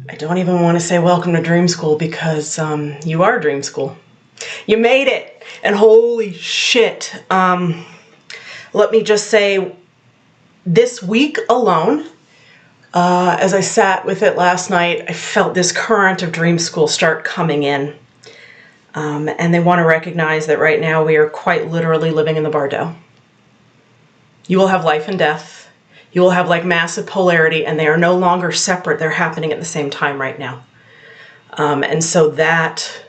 I don't even want to say welcome to Dream School because you are Dream School. You made it, and holy shit. Let me just say, this week alone, as I sat with it last night, I felt this current of Dream School start coming in. And they want to recognize that right now we are quite literally living in the Bardo. You will have life and death. You will have like massive polarity, and they are no longer separate. They're happening at the same time right now. And so that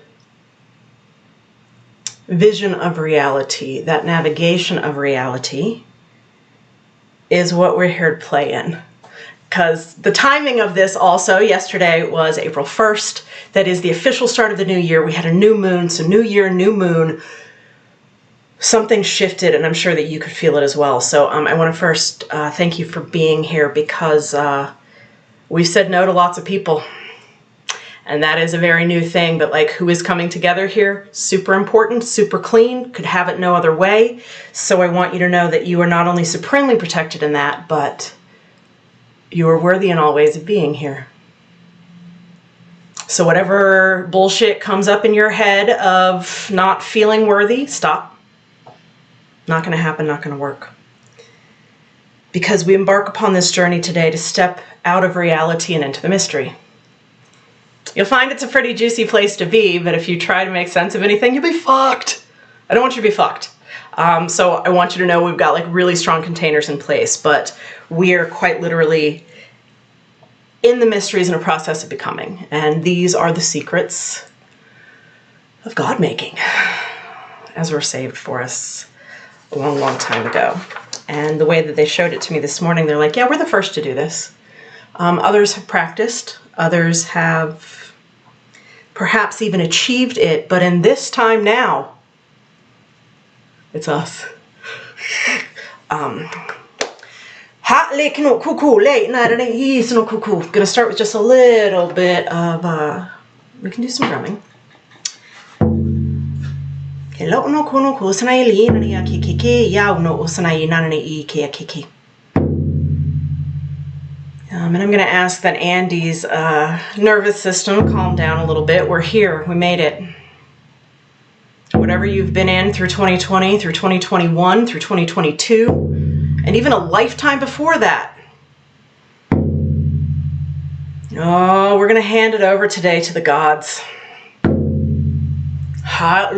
vision of reality, that navigation of reality, is what we're here to play in. Because the timing of this also, yesterday was April 1st. That is the official start of the new year. We had a new moon, so new year, new moon. Something shifted, and I'm sure that you could feel it as well. So I want to first thank you for being here, because we've said no to lots of people. And that is a very new thing, but like, who is coming together here? Super important, super clean, could have it no other way. So I want you to know that you are not only supremely protected in that, but you are worthy in all ways of being here. So whatever bullshit comes up in your head of not feeling worthy, stop. Not going to happen, not going to work. Because we embark upon this journey today to step out of reality and into the mystery. You'll find it's a pretty juicy place to be, but if you try to make sense of anything, you'll be fucked. I don't want you to be fucked. So I want you to know we've got like really strong containers in place, but we are quite literally in the mysteries in a process of becoming. And these are the secrets of God making, as were saved for us a long, long time ago. And the way that they showed it to me this morning, they're like, yeah, we're the first to do this. Others have practiced, others have perhaps even achieved it, but in this time now, it's us. Gonna start with just a little bit of, we can do some drumming. And I'm going to ask that Andy's nervous system calm down a little bit. We're here. We made it. Whatever you've been in through 2020, through 2021, through 2022, and even a lifetime before that. Oh, we're going to hand it over today to the gods. How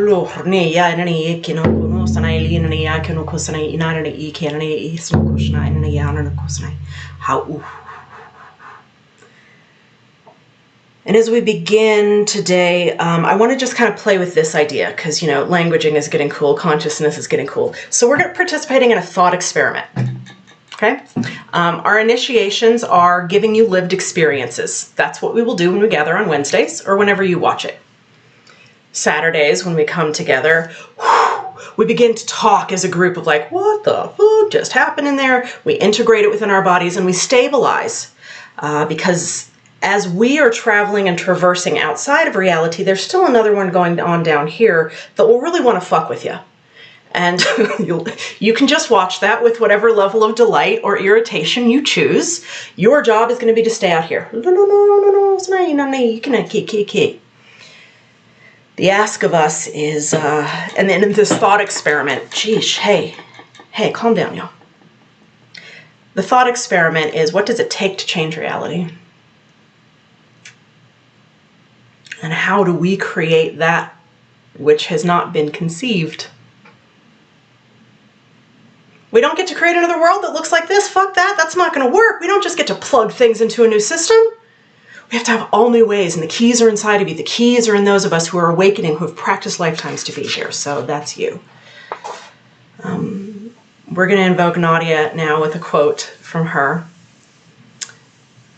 And as we begin today, I want to just kind of play with this idea because, you know, languaging is getting cool, consciousness is getting cool. So we're participating in a thought experiment, okay? Our initiations are giving you lived experiences. That's what we will do when we gather on Wednesdays or whenever you watch it. Saturdays, when we come together, we begin to talk as a group of like, what the fuck just happened in there? We integrate it within our bodies and we stabilize because as we are traveling and traversing outside of reality, there's still another one going on down here that will really want to fuck with you. And you can just watch that with whatever level of delight or irritation you choose. Your job is going to be to stay out here. The ask of us is, and then in this thought experiment, geesh, hey, calm down, y'all. The thought experiment is, what does it take to change reality? And how do we create that which has not been conceived? We don't get to create another world that looks like this. Fuck that. That's not going to work. We don't just get to plug things into a new system. We have to have all new ways, and the keys are inside of you. The keys are in those of us who are awakening, who have practiced lifetimes to be here. So that's you. We're going to invoke Nadia now with a quote from her.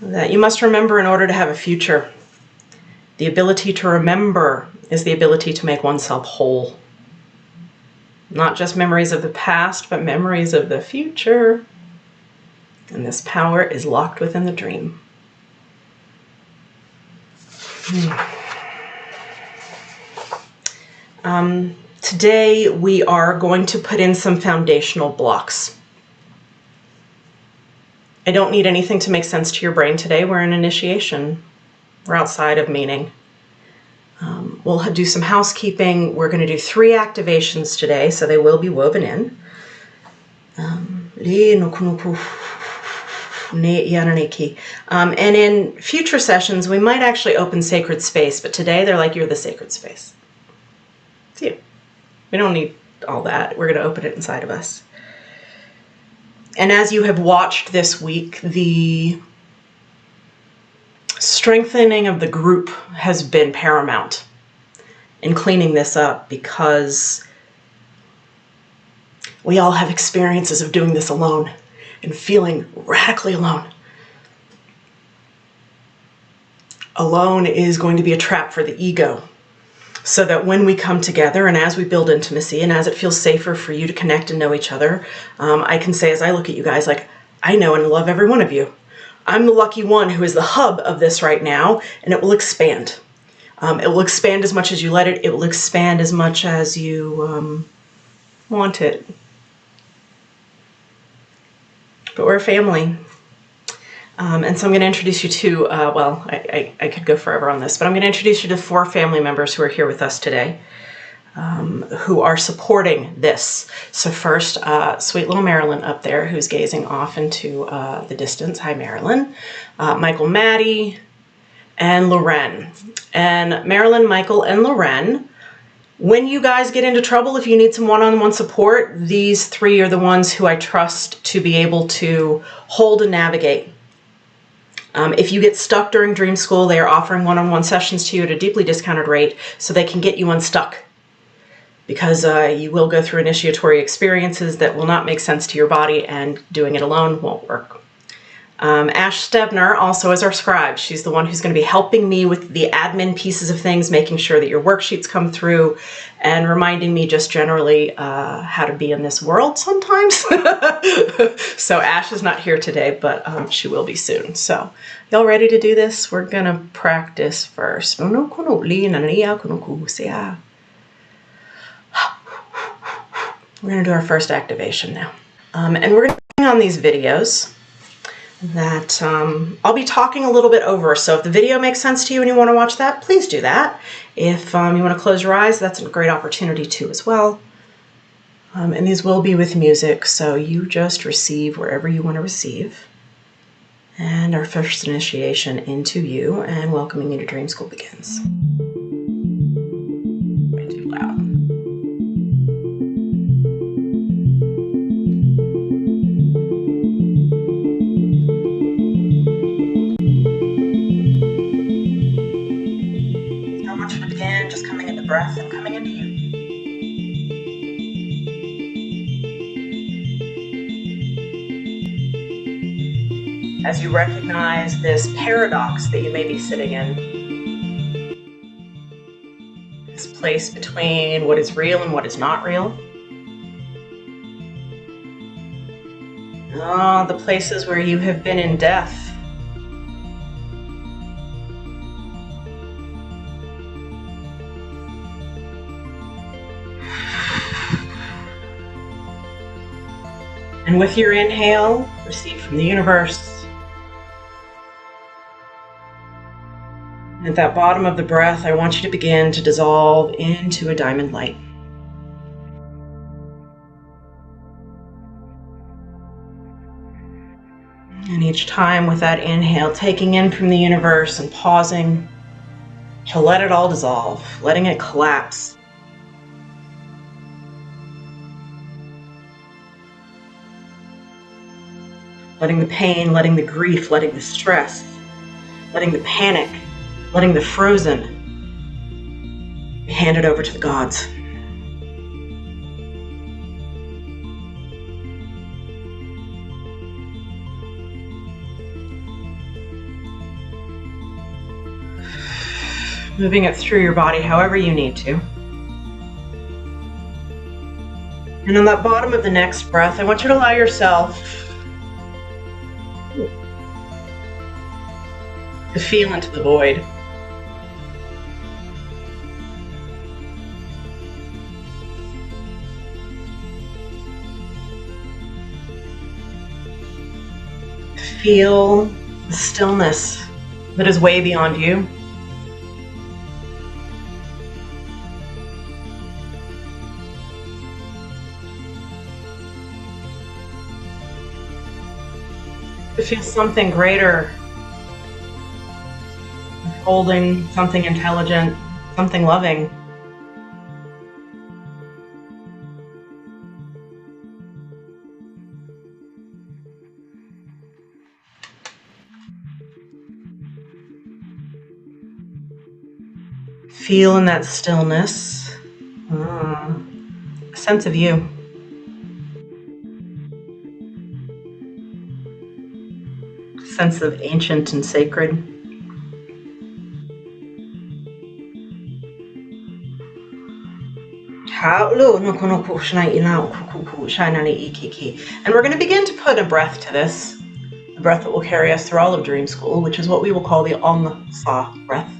That you must remember in order to have a future. The ability to remember is the ability to make oneself whole. Not just memories of the past, but memories of the future. And this power is locked within the dream. Today we are going to put in some foundational blocks. I don't need anything to make sense to your brain today. We're in initiation. We're outside of meaning. We'll do some housekeeping. We're going to do 3 activations today, so they will be woven in. And in future sessions, we might actually open sacred space, but today they're like, you're the sacred space. It's you. We don't need all that. We're going to open it inside of us. And as you have watched this week, the strengthening of the group has been paramount in cleaning this up, because we all have experiences of doing this alone and feeling radically alone. Alone is going to be a trap for the ego, so that when we come together and as we build intimacy and as it feels safer for you to connect and know each other, I can say, as I look at you guys, like, I know and love every one of you. I'm the lucky one who is the hub of this right now, and it will expand. It will expand as much as you let it. It will expand as much as you want it. But we're a family. And so I'm going to introduce you to, well, I could go forever on this, but I'm going to introduce you to 4 family members who are here with us today, who are supporting this. So first, sweet little Marilyn up there, who's gazing off into the distance. Hi, Marilyn. Michael, Maddie, and Loren. And Marilyn, Michael, and Loren, when you guys get into trouble, if you need some one-on-one support, these 3 are the ones who I trust to be able to hold and navigate. If you get stuck during Dream School, they are offering one-on-one sessions to you at a deeply discounted rate so they can get you unstuck. Because you will go through initiatory experiences that will not make sense to your body, and doing it alone won't work. Ash Stebner also is our scribe. She's the one who's going to be helping me with the admin pieces of things, making sure that your worksheets come through, and reminding me just generally how to be in this world sometimes. So Ash is not here today, but she will be soon. So y'all ready to do this? We're going to practice first. We're going to do our first activation now. And we're going to bring on these videos that I'll be talking a little bit over. So if the video makes sense to you and you want to watch that, please do that. If you want to close your eyes, that's a great opportunity too as well. And these will be with music, so you just receive wherever you want to receive. And our first initiation into you and welcoming you to Dream School begins. Way too loud. Breath and coming into you. As you recognize this paradox that you may be sitting in, this place between what is real and what is not real. The places where you have been in death. And with your inhale, receive from the universe. At that bottom of the breath, I want you to begin to dissolve into a diamond light. And each time with that inhale, taking in from the universe and pausing to let it all dissolve, letting it collapse. Letting the pain, letting the grief, letting the stress, letting the panic, letting the frozen be handed over to the gods. Moving it through your body however you need to. And on that bottom of the next breath, I want you to allow yourself to feel into the void. Feel the stillness that is way beyond you. To feel something greater, holding something intelligent, something loving. Feel in that stillness a sense of you. A sense of ancient and sacred. And we're going to begin to put a breath to this. The breath that will carry us through all of dream school, which is what we will call the Ong Sa breath.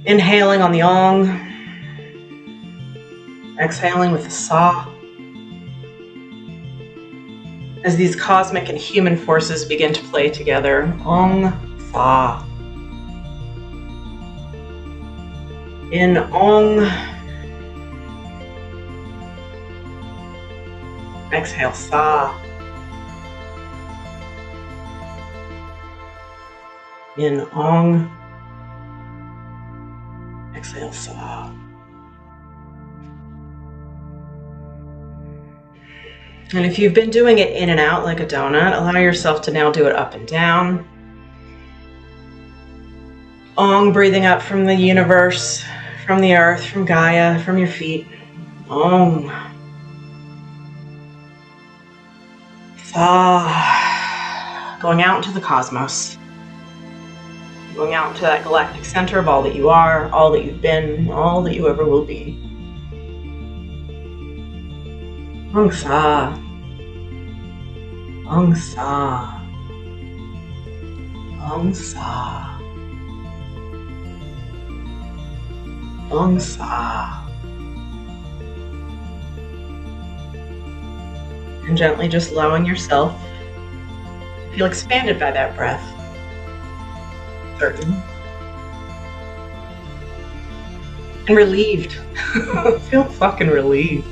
Inhaling on the Ong, exhaling with the Sa. As these cosmic and human forces begin to play together, Ong Sa. In Ong, exhale Sa. In Ong, exhale Sa. And if you've been doing it in and out like a donut, allow yourself to now do it up and down. Ong, breathing up from the universe, from the earth, from Gaia, from your feet. Ong. Sa. Going out into the cosmos. Going out into that galactic center of all that you are, all that you've been, all that you ever will be. Ong Sa. Ong Sa. Ong Sa. Ong Sa. And gently just allowing yourself to feel expanded by that breath. Certain. And relieved. Feel fucking relieved.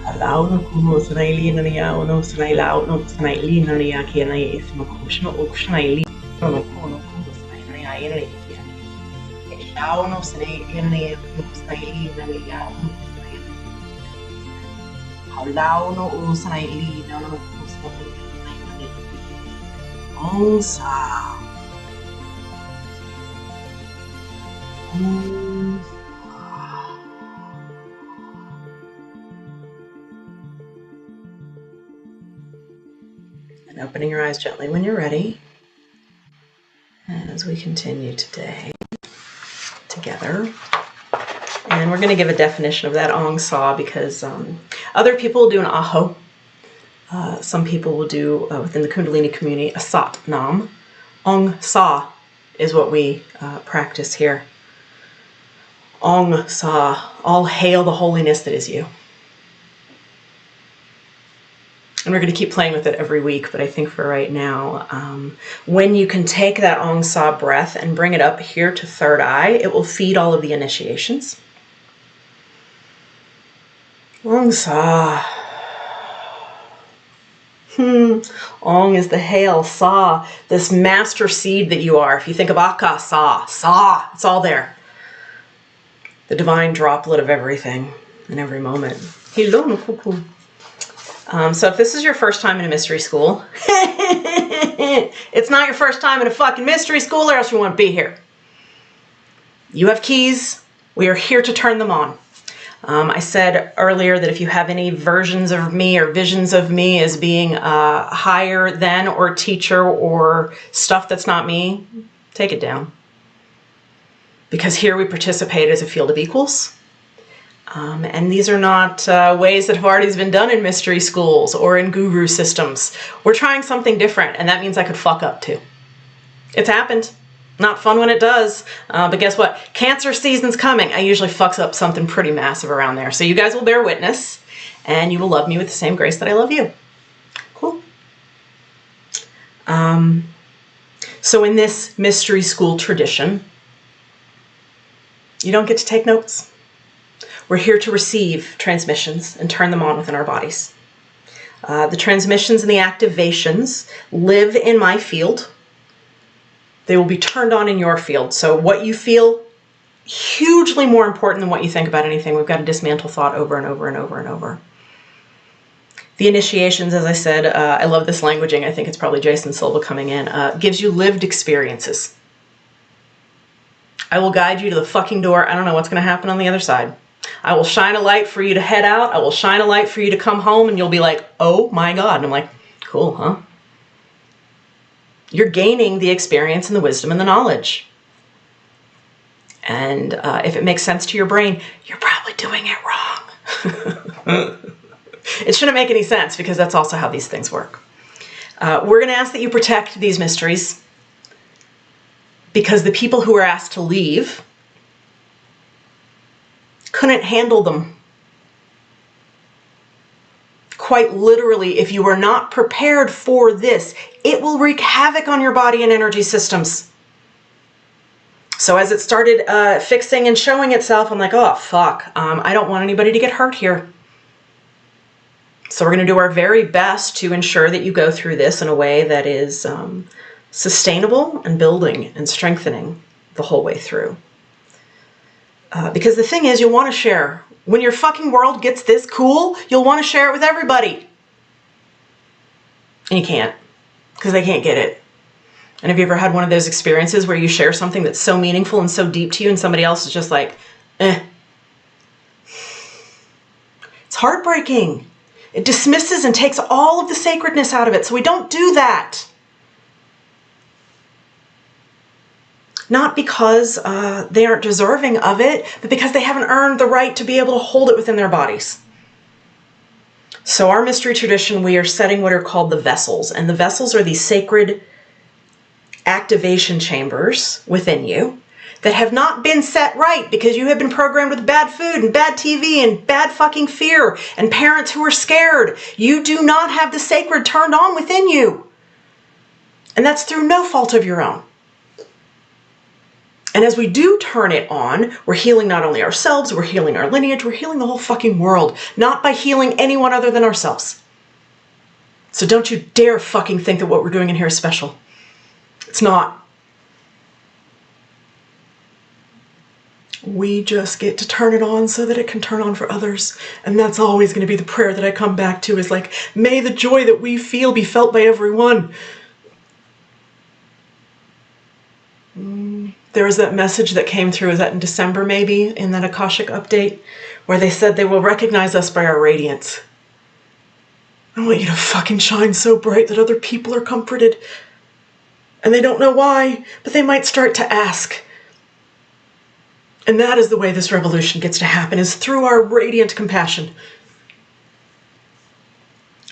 Allow no kuno sanay na niya no sanay lao no sanay na niya kaya na ismo kushno sanay no kuno sanay na niya ina niya lao no sanay na niya no sanay na niya allow no sanay na no sanay na niya Ong Sa. And opening your eyes gently when you're ready as we continue today together. And we're going to give a definition of that Ong Sa because other people will do an Aho. Some people will do, within the Kundalini community, a Sat Nam. Ong Sa is what we practice here. Ong Sa, all hail the holiness that is you. And we're going to keep playing with it every week, but I think for right now, when you can take that Ong Sa breath and bring it up here to third eye, it will feed all of the initiations. Ong Sa. Ong is the hail, Sa, this master seed that you are. If you think of Aka, Sa, Sa, it's all there. The divine droplet of everything in every moment. So if this is your first time in a mystery school, it's not your first time in a fucking mystery school or else you won't be here. You have keys. We are here to turn them on. I said earlier that if you have any versions of me or visions of me as being higher than or teacher or stuff that's not me, take it down. Because here we participate as a field of equals. And these are not ways that have already been done in mystery schools or in guru systems. We're trying something different, and that means I could fuck up too. It's happened. Not fun when it does, but guess what? Cancer season's coming. I usually fucks up something pretty massive around there. So you guys will bear witness, and you will love me with the same grace that I love you. So in this mystery school tradition, you don't get to take notes. We're here to receive transmissions and turn them on within our bodies. The transmissions and the activations live in my field. They will be turned on in your field. So what you feel, hugely more important than what you think about anything. We've got to dismantle thought over and over and over and over. The initiations, as I said, I love this languaging. I think it's probably Jason Silva coming in. Gives you lived experiences. I will guide you to the fucking door. I don't know what's going to happen on the other side. I will shine a light for you to head out. I will shine a light for you to come home, and you'll be like, oh my God. And I'm like, cool, huh? You're gaining the experience and the wisdom and the knowledge. And if it makes sense to your brain, you're probably doing it wrong. It shouldn't make any sense, because that's also how these things work. We're going to ask that you protect these mysteries, because the people who were asked to leave couldn't handle them. Quite literally, if you were not prepared for this, it will wreak havoc on your body and energy systems. So as it started fixing and showing itself, I'm like, oh, fuck. I don't want anybody to get hurt here. So we're going to do our very best to ensure that you go through this in a way that is sustainable and building and strengthening the whole way through. Because the thing is, you'll want to share. When your fucking world gets this cool, you'll want to share it with everybody. And you can't, because they can't get it. And have you ever had one of those experiences where you share something that's so meaningful and so deep to you, and somebody else is just like, eh? It's heartbreaking. It dismisses and takes all of the sacredness out of it. So we don't do that. Not because they aren't deserving of it, but because they haven't earned the right to be able to hold it within their bodies. So our mystery tradition, we are setting what are called the vessels. And the vessels are these sacred activation chambers within you that have not been set right because you have been programmed with bad food and bad TV and bad fucking fear and parents who are scared. You do not have the sacred turned on within you. And that's through no fault of your own. And as we do turn it on, we're healing not only ourselves, we're healing our lineage, we're healing the whole fucking world, not by healing anyone other than ourselves. So don't you dare fucking think that what we're doing in here is special. It's not. We just get to turn it on so that it can turn on for others. And that's always going to be the prayer that I come back to, is like, may the joy that we feel be felt by everyone. There was that message that came through, was that in December maybe, in that Akashic update, where they said they will recognize us by our radiance. I want you to fucking shine so bright that other people are comforted. And they don't know why, but they might start to ask. And that is the way this revolution gets to happen, is through our radiant compassion.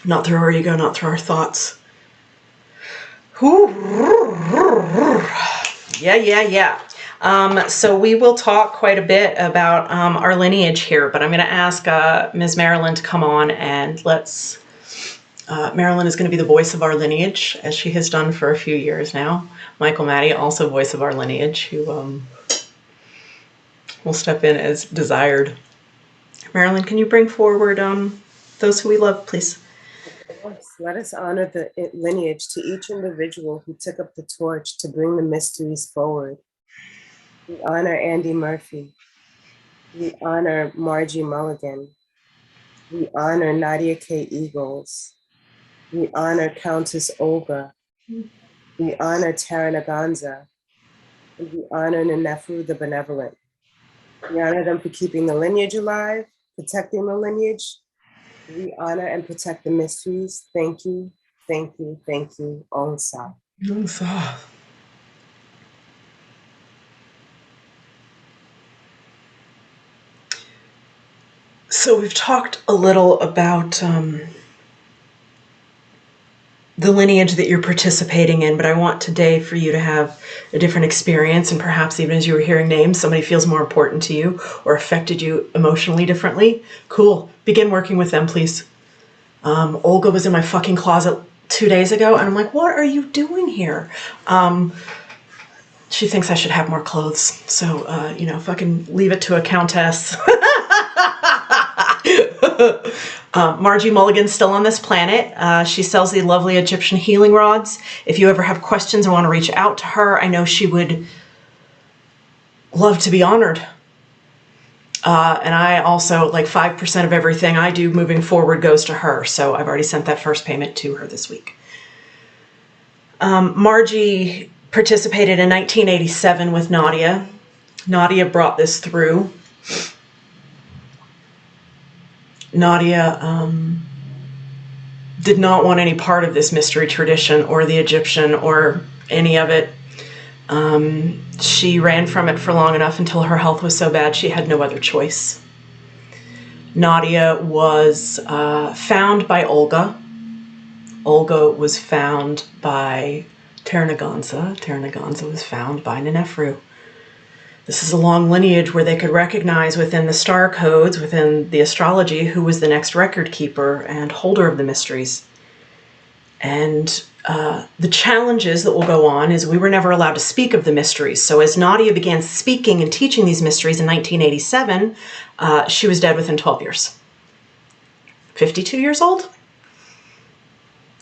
Not through our ego, not through our thoughts. Yeah. So we will talk quite a bit about our lineage here, but I'm going to ask Ms. Marilyn to come on, and Marilyn is going to be the voice of our lineage, as she has done for a few years now. Michael Maddie, also voice of our lineage, who will step in as desired. Marilyn, can you bring forward those who we love, please? Let us honor the lineage to each individual who took up the torch to bring the mysteries forward. We honor Andy Murphy. We honor Margie Mulligan. We honor Nadia K. Eagles. We honor Countess Olga. We honor Tara Naganza. And we honor Nenefu the Benevolent. We honor them for keeping the lineage alive, protecting the lineage. We honor and protect the mysteries. Thank you, thank you, thank you. Om Sa. Om Sa. So we've talked a little about the lineage that you're participating in, but I want today for you to have a different experience, and perhaps even as you were hearing names, somebody feels more important to you or affected you emotionally differently. Cool. Begin working with them, please. Olga was in my fucking closet 2 days ago, and I'm like, what are you doing here? She thinks I should have more clothes. So, you know, fucking leave it to a countess. Margie Mulligan's still on this planet. She sells the lovely Egyptian healing rods. If you ever have questions or want to reach out to her, I know she would love to be honored. And I also, like 5% of everything I do moving forward goes to her. So I've already sent that first payment to her this week. Margie participated in 1987 with Nadia. Nadia brought this through. Nadia did not want any part of this mystery tradition or the Egyptian or any of it. She ran from it for long enough until her health was so bad she had no other choice. Nadia was found by Olga. Olga was found by Ternaganza. Ternaganza was found by Nenefru. This is a long lineage where they could recognize within the star codes, within the astrology, who was the next record keeper and holder of the mysteries. And the challenges that will go on is we were never allowed to speak of the mysteries. So as Nadia began speaking and teaching these mysteries in 1987, she was dead within 12 years. 52 years old?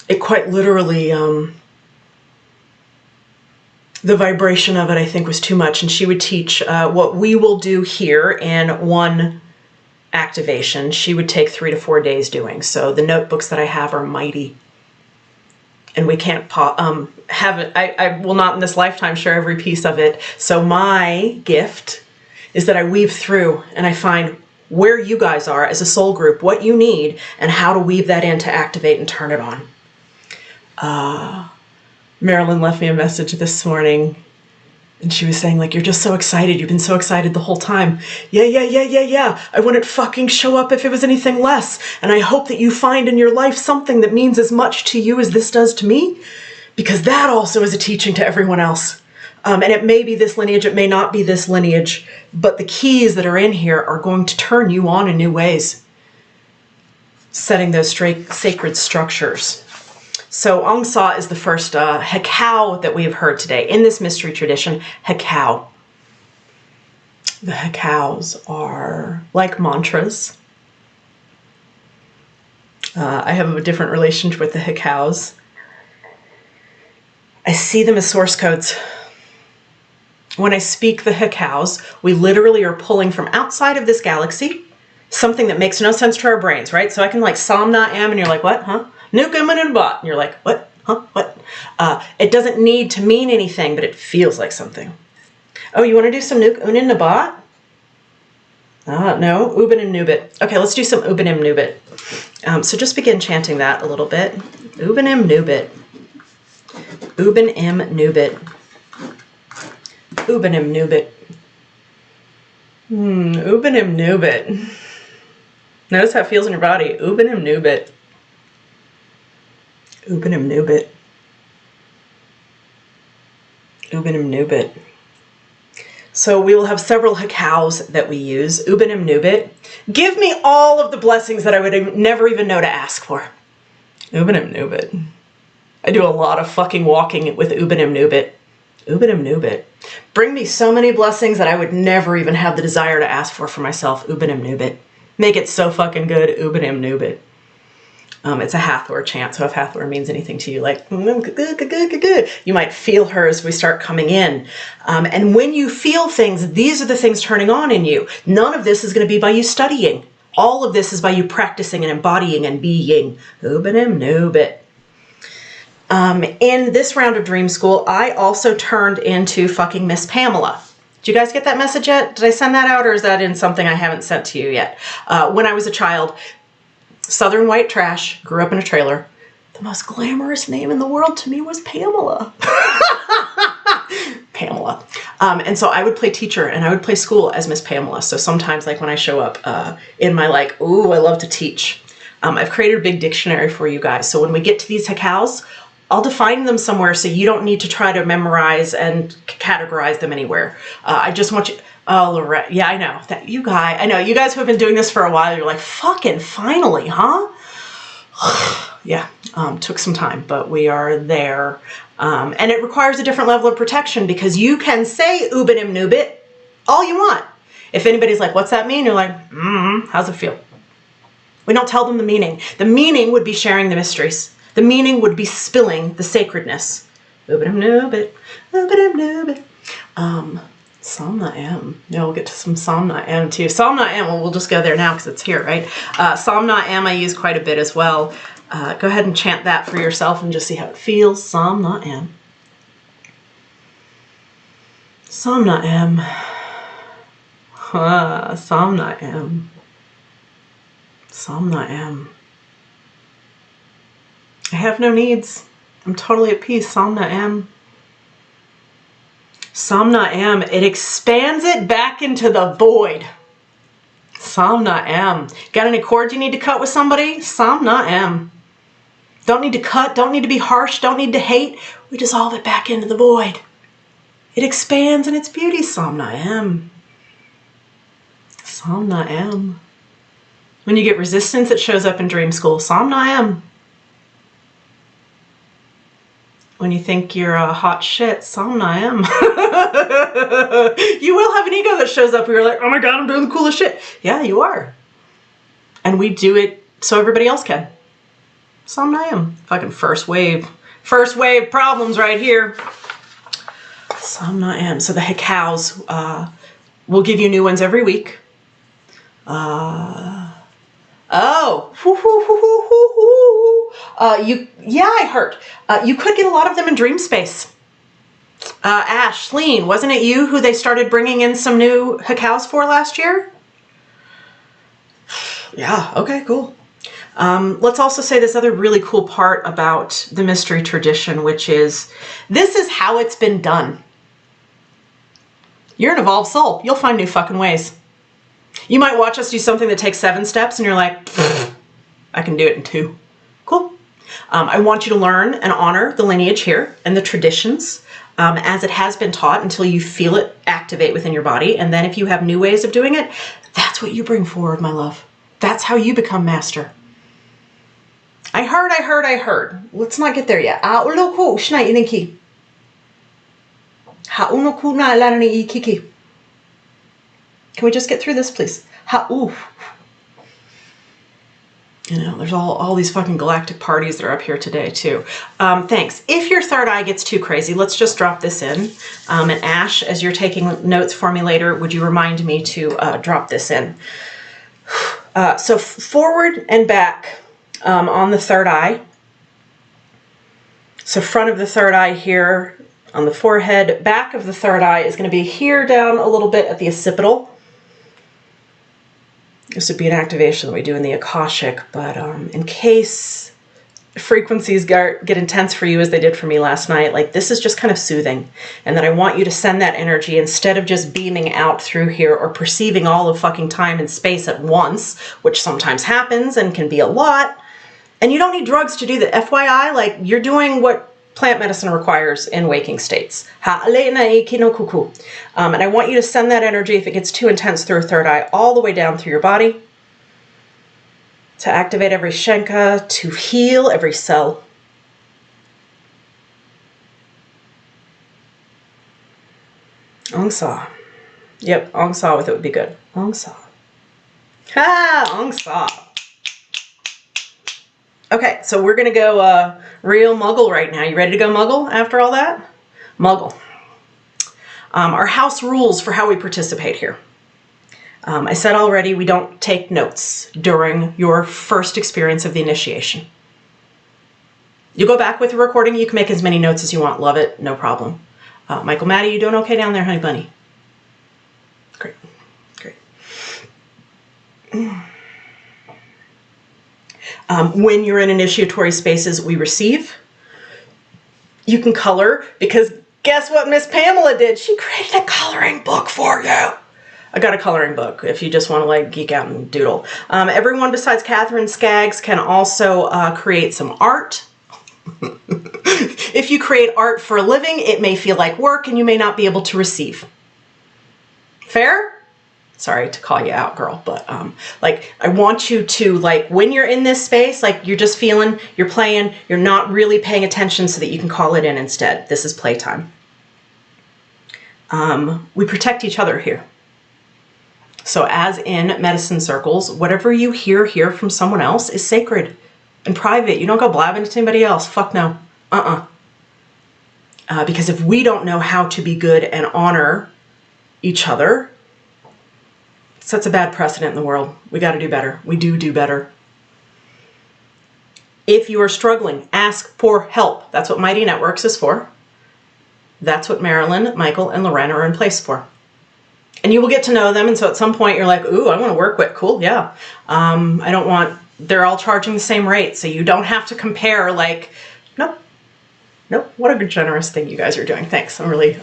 It quite literally... the vibration of it, I think, was too much. And she would teach what we will do here in one activation. She would take 3 to 4 days doing. So the notebooks that I have are mighty. And we can't have it. I will not in this lifetime share every piece of it. So my gift is that I weave through and I find where you guys are as a soul group, what you need, and how to weave that in to activate and turn it on. Marilyn left me a message this morning and she was saying, like, you're just so excited. You've been so excited the whole time. Yeah. I wouldn't fucking show up if it was anything less. And I hope that you find in your life something that means as much to you as this does to me, because that also is a teaching to everyone else. And it may be this lineage, it may not be this lineage, but the keys that are in here are going to turn you on in new ways. Setting those sacred structures. So Ong Sa is the first Hekau that we have heard today in this mystery tradition, Hekau. The Hekaus are like mantras. I have a different relationship with the Hekaus. I see them as source codes. When I speak the Hekaus, we literally are pulling from outside of this galaxy something that makes no sense to our brains, right? So I can like Samna Am and you're like, what, huh? Nukum and bot. And you're like, what? Huh? What? It doesn't need to mean anything, but it feels like something. Oh, you want to do some Nuk Unin Nabat? No, Ubinim Nubit. Okay, let's do some Ubinim Nubit. So just begin chanting that a little bit. Ubinim Nubit. Ubinim Nubit. Ubinim Nubit. Ubinim Nubit. Notice how it feels in your body. Ubinim Nubit. Ubinim Nubit. Ubinim Nubit. So we will have several Hekaus that we use. Ubinim Nubit. Give me all of the blessings that I would never even know to ask for. Ubinim Nubit. I do a lot of fucking walking with Ubinim Nubit. Ubinim Nubit. Bring me so many blessings that I would never even have the desire to ask for myself. Ubinim Nubit. Make it so fucking good. Ubinim Nubit. It's a Hathor chant, so if Hathor means anything to you, like, good, you might feel her as we start coming in. And when you feel things, these are the things turning on in you. None of this is going to be by you studying. All of this is by you practicing and embodying and being. Ubinim Nubit. In this round of Dream School, I also turned into fucking Miss Pamela. Did you guys get that message yet? Did I send that out, or is that in something I haven't sent to you yet? When I was a child, Southern white trash, grew up in a trailer. The most glamorous name in the world to me was Pamela. Pamela. And so I would play teacher and I would play school as Miss Pamela. So sometimes, like when I show up in my like, ooh, I love to teach. I've created a big dictionary for you guys. So when we get to these Hekaus, I'll define them somewhere so you don't need to try to memorize and categorize them anywhere. I just want you... Oh, Lorette. Yeah, I know. I know. You guys who have been doing this for a while, you're like, fucking finally, huh? Yeah, took some time, but we are there. And it requires a different level of protection because you can say oobinim noobit all you want. If anybody's like, what's that mean? You're like, how's it feel? We don't tell them the meaning. The meaning would be sharing the mysteries. The meaning would be spilling the sacredness. Oobinim noobit, oobinim noobit. Psalm Na'am. Yeah, we'll get to some Psalm Na'am too. Psalm Na'am, well, we'll just go there now because it's here, right? Psalm Na'am I use quite a bit as well. Go ahead and chant that for yourself and just see how it feels. Psalm Na'am. Psalm Na'am. Psalm Na'am. Psalm Na'am. I have no needs. I'm totally at peace. Psalm Na'am. Psalm Na'am. It expands it back into the void. Psalm Na'am. Got any cords you need to cut with somebody? Psalm Na'am. Don't need to cut, don't need to be harsh, don't need to hate. We dissolve it back into the void. It expands in its beauty. Psalm Na'am. Psalm Na'am. When you get resistance, it shows up in dream school. Psalm Na'am. When you think you're a hot shit, Psalm Na'am. You will have an ego that shows up where you're like, oh my God, I'm doing the coolest shit. Yeah, you are. And we do it so everybody else can. Psalm Na'am. Fucking first wave problems right here. Psalm Na'am. So the Hekaus, we'll give you new ones every week. I heard. You could get a lot of them in dream space. Ash, Lean, wasn't it you who they started bringing in some new Hekaus for last year? Yeah, okay, cool. Let's also say this other really cool part about the mystery tradition, which is this is how it's been done. You're an evolved soul. You'll find new fucking ways. You might watch us do something that takes 7 steps and you're like, I can do it in 2. Cool. I want you to learn and honor the lineage here and the traditions as it has been taught until you feel it activate within your body. And then if you have new ways of doing it, that's what you bring forward, my love. That's how you become master. I heard. Let's not get there yet. Can we just get through this, please? You know, there's all these fucking galactic parties that are up here today, too. Thanks. If your third eye gets too crazy, let's just drop this in. And Ash, as you're taking notes for me later, would you remind me to drop this in? So forward and back on the third eye. So front of the third eye here on the forehead. Back of the third eye is going to be here down a little bit at the occipital. This would be an activation that we do in the Akashic, but in case frequencies get intense for you as they did for me last night, like this is just kind of soothing. And then I want you to send that energy instead of just beaming out through here or perceiving all of fucking time and space at once, which sometimes happens and can be a lot. And you don't need drugs to do that. FYI, like you're doing what plant medicine requires in waking states. And I want you to send that energy, if it gets too intense, through a third eye, all the way down through your body to activate every shenka, to heal every cell. Ong Sa. Yep, Ong Sa with it would be good. Ong Sa. Ong Sa. Okay, so we're going to go real muggle right now. You ready to go muggle after all that? Muggle. Our house rules for how we participate here. I said already we don't take notes during your first experience of the initiation. You go back with the recording. You can make as many notes as you want. Love it. No problem. Michael, Maddie, you doing okay down there, honey bunny? Great. Great. When you're in initiatory spaces, we receive. You can color, because guess what Miss Pamela did? She created a coloring book for you. I got a coloring book if you just want to like geek out and doodle. Everyone besides Catherine Skaggs can also create some art. If you create art for a living, it may feel like work and you may not be able to receive. Fair? Sorry to call you out, girl, but like I want you to, like, when you're in this space, like you're just feeling, you're playing, you're not really paying attention so that you can call it in instead. This is playtime. We protect each other here. So as in medicine circles, whatever you hear from someone else is sacred and private. You don't go blabbing to anybody else. Fuck no. Because if we don't know how to be good and honor each other, sets a bad precedent in the world. We got to do better. We do better. If you are struggling, ask for help. That's what Mighty Networks is for. That's what Marilyn, Michael, and Loren are in place for. And you will get to know them. And so at some point you're like, ooh, I want to work with. Cool, yeah. I don't want, they're all charging the same rate. So you don't have to compare like, nope. What a good generous thing you guys are doing. Thanks. I'm really,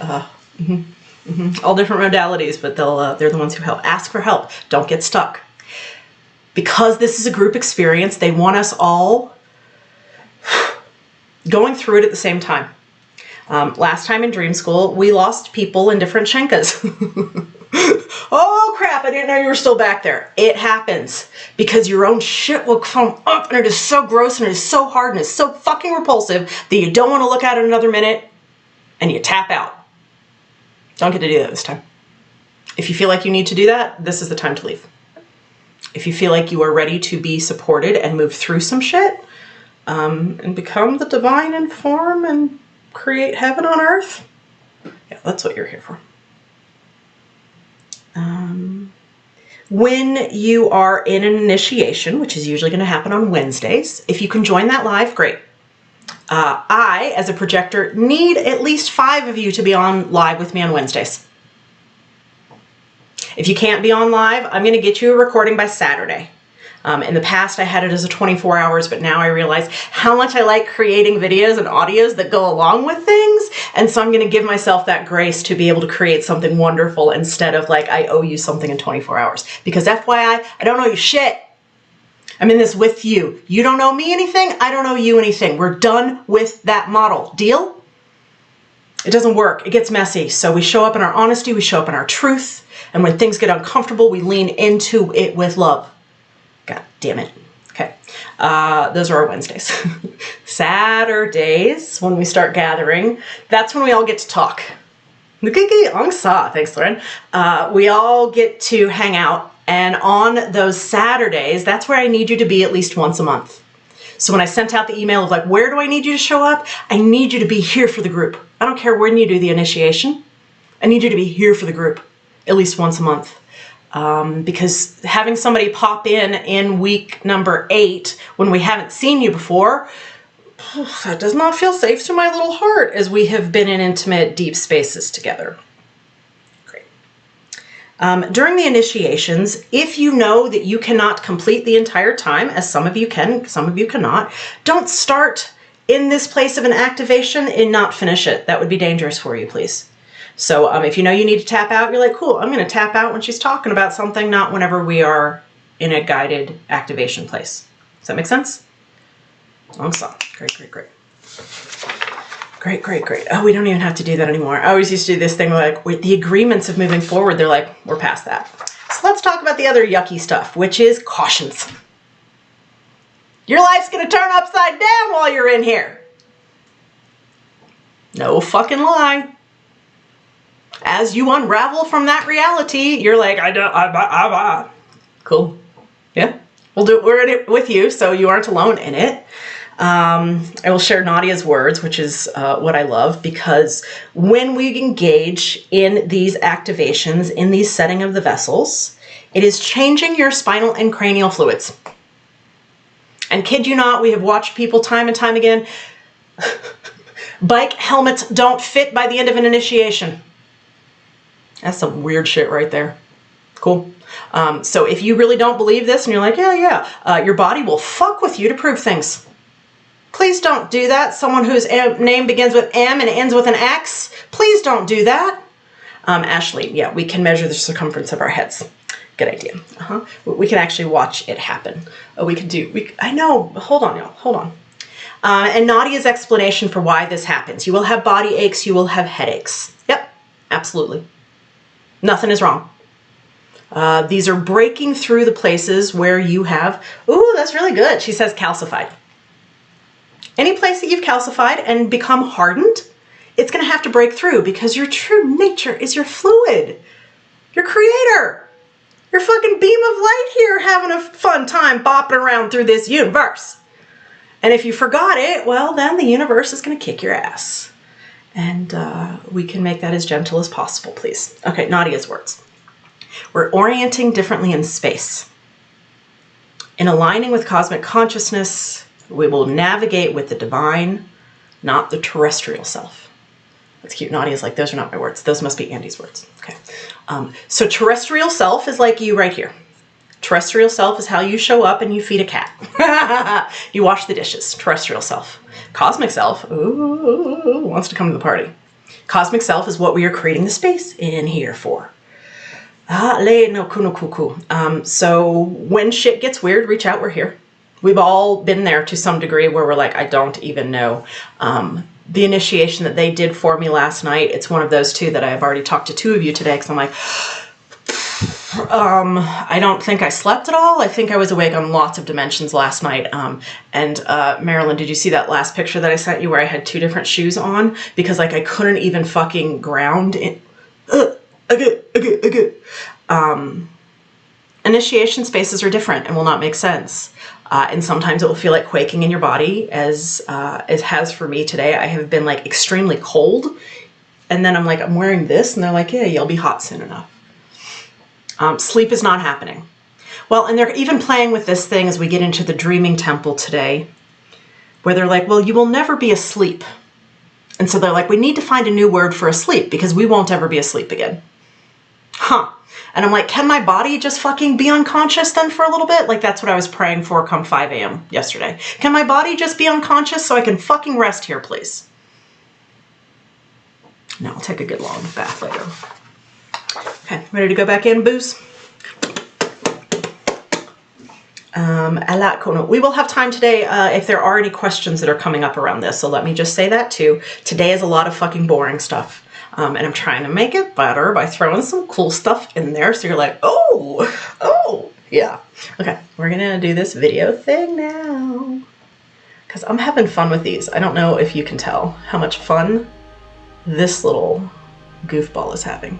all different modalities, but they're the ones who help. Ask for help. Don't get stuck. Because this is a group experience, they want us all going through it at the same time. Last time in Dream School, we lost people in different Shenkas. Oh crap, I didn't know you were still back there. It happens because your own shit will come up and it is so gross and it is so hard and it's so fucking repulsive that you don't want to look at it another minute and you tap out. Don't get to do that this time. If you feel like you need to do that, this is the time to leave. If you feel like you are ready to be supported and move through some shit, and become the divine in form and create heaven on earth, yeah, that's what you're here for. When you are in an initiation, which is usually going to happen on Wednesdays, if you can join that live, great. I, as a projector, need at least 5 of you to be on live with me on Wednesdays. If you can't be on live, I'm going to get you a recording by Saturday. In the past, I had it as a 24 hours, but now I realize how much I like creating videos and audios that go along with things. And so I'm going to give myself that grace to be able to create something wonderful instead of like, I owe you something in 24 hours. Because FYI, I don't owe you shit. I'm in this with you. You don't owe me anything. I don't owe you anything. We're done with that model. Deal? It doesn't work. It gets messy. So we show up in our honesty. We show up in our truth. And when things get uncomfortable, we lean into it with love. God damn it. Okay. Those are our Wednesdays. Saturdays, when we start gathering, that's when we all get to talk. Thanks, Lauren. We all get to hang out. And on those Saturdays, that's where I need you to be at least once a month. So when I sent out the email of like, where do I need you to show up? I need you to be here for the group. I don't care when you do the initiation. I need you to be here for the group at least once a month. Because having somebody pop in week number 8 when we haven't seen you before, that does not feel safe to my little heart as we have been in intimate, deep spaces together. Great. During the initiations, if you know that you cannot complete the entire time, as some of you can, some of you cannot, don't start in this place of an activation and not finish it. That would be dangerous for you, please. So if you know you need to tap out, you're like, cool, I'm going to tap out when she's talking about something, not whenever we are in a guided activation place. Does that make sense? Awesome. Great. Great. Oh, we don't even have to do that anymore. I always used to do this thing like with the agreements of moving forward. They're like, we're past that. So let's talk about the other yucky stuff, which is cautions. Your life's going to turn upside down while you're in here. No fucking lie. As you unravel from that reality, you're like, cool. Yeah, we're in it with you, so you aren't alone in it. I will share Nadia's words, which is what I love, because when we engage in these activations, in these setting of the vessels, it is changing your spinal and cranial fluids. And kid you not, we have watched people time and time again. Bike helmets don't fit by the end of an initiation. That's some weird shit right there. Cool. So if you really don't believe this and you're like, yeah, your body will fuck with you to prove things. Please don't do that. Someone whose name begins with M and ends with an X, please don't do that. Ashley, yeah, we can measure the circumference of our heads. Good idea. We can actually watch it happen. I know, hold on, y'all, hold on. And Nadia's explanation for why this happens. You will have body aches, you will have headaches. Yep, absolutely. Nothing is wrong. These are breaking through the places where you have, ooh, that's really good. She says calcified. Any place that you've calcified and become hardened, it's going to have to break through because your true nature is your fluid, your creator, your fucking beam of light here having a fun time bopping around through this universe. And if you forgot it, well, then the universe is going to kick your ass. And we can make that as gentle as possible, please. Okay, Nadia's words. We're orienting differently in space. In aligning with cosmic consciousness, we will navigate with the divine, not the terrestrial self. That's cute. Nadia's like, those are not my words. Those must be Andy's words. Okay. So terrestrial self is like you right here. Terrestrial self is how you show up and you feed a cat. You wash the dishes. Terrestrial self. Cosmic self, ooh, wants to come to the party. Cosmic self is what we are creating the space in here for. So when shit gets weird, reach out, we're here. We've all been there to some degree where we're like, I don't even know. The initiation that they did for me last night, it's one of those two that I've already talked to two of you today because I'm like, I don't think I slept at all. I think I was awake on lots of dimensions last night. Marilyn, did you see that last picture that I sent you where I had two different shoes on? Because like I couldn't even fucking ground in. Initiation spaces are different and will not make sense. And sometimes it will feel like quaking in your body, as it has for me today. I have been like extremely cold. And then I'm like, I'm wearing this. And they're like, yeah, you'll be hot soon enough. Sleep is not happening. Well, and they're even playing with this thing as we get into the dreaming temple today, where they're like, well, you will never be asleep. And so they're like, we need to find a new word for asleep because we won't ever be asleep again. Huh. And I'm like, can my body just fucking be unconscious then for a little bit? Like that's what I was praying for come 5 a.m. yesterday. Can my body just be unconscious so I can fucking rest here, please? No, I'll take a good long bath later. Okay, ready to go back in, booze? We will have time today if there are any questions that are coming up around this. So let me just say that too. Today is a lot of fucking boring stuff. And I'm trying to make it better by throwing some cool stuff in there. So you're like, oh, yeah. Okay, we're gonna do this video thing now. Because I'm having fun with these. I don't know if you can tell how much fun this little goofball is having.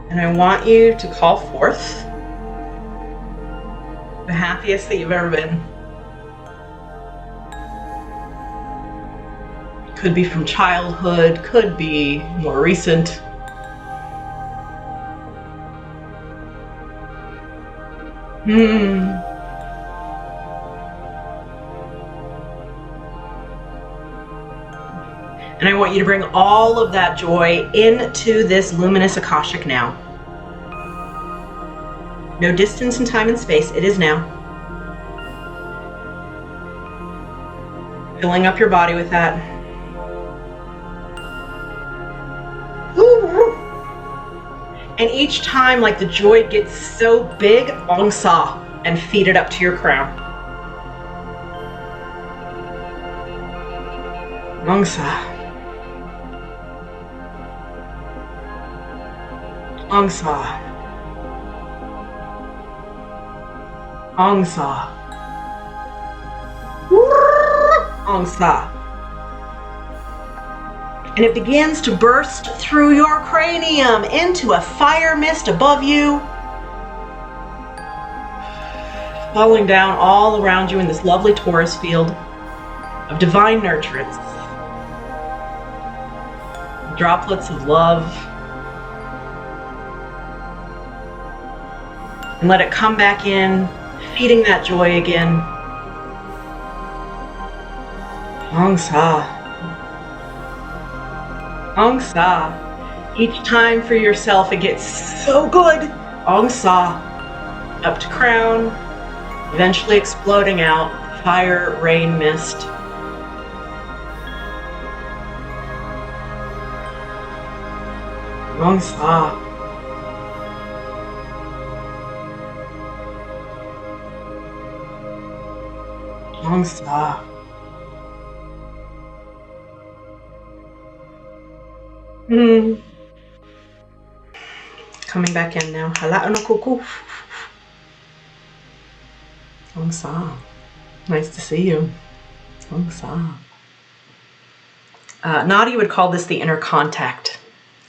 And I want you to call forth the happiest that you've ever been. Could be from childhood, could be more recent. And I want you to bring all of that joy into this luminous Akashic now. No distance in time and space, it is now. Filling up your body with that. And each time, like the joy gets so big, Ong Sa, and feed it up to your crown. Ong Sa. Ong Sa. Ong Sa. Ong Sa. And it begins to burst through your cranium into a fire mist above you, falling down all around you in this lovely torus field of divine nurturance, droplets of love. And let it come back in, feeding that joy again. Ong Sa. Ong Sa. Each time for yourself it gets so good. Ong Sa. Up to crown, eventually exploding out. Fire, rain, mist. Long Sa. Long Sa. Coming back in now. Hala no kuku. Long Sa. Nice to see you. Long Sa. Nadia would call this the inner contact.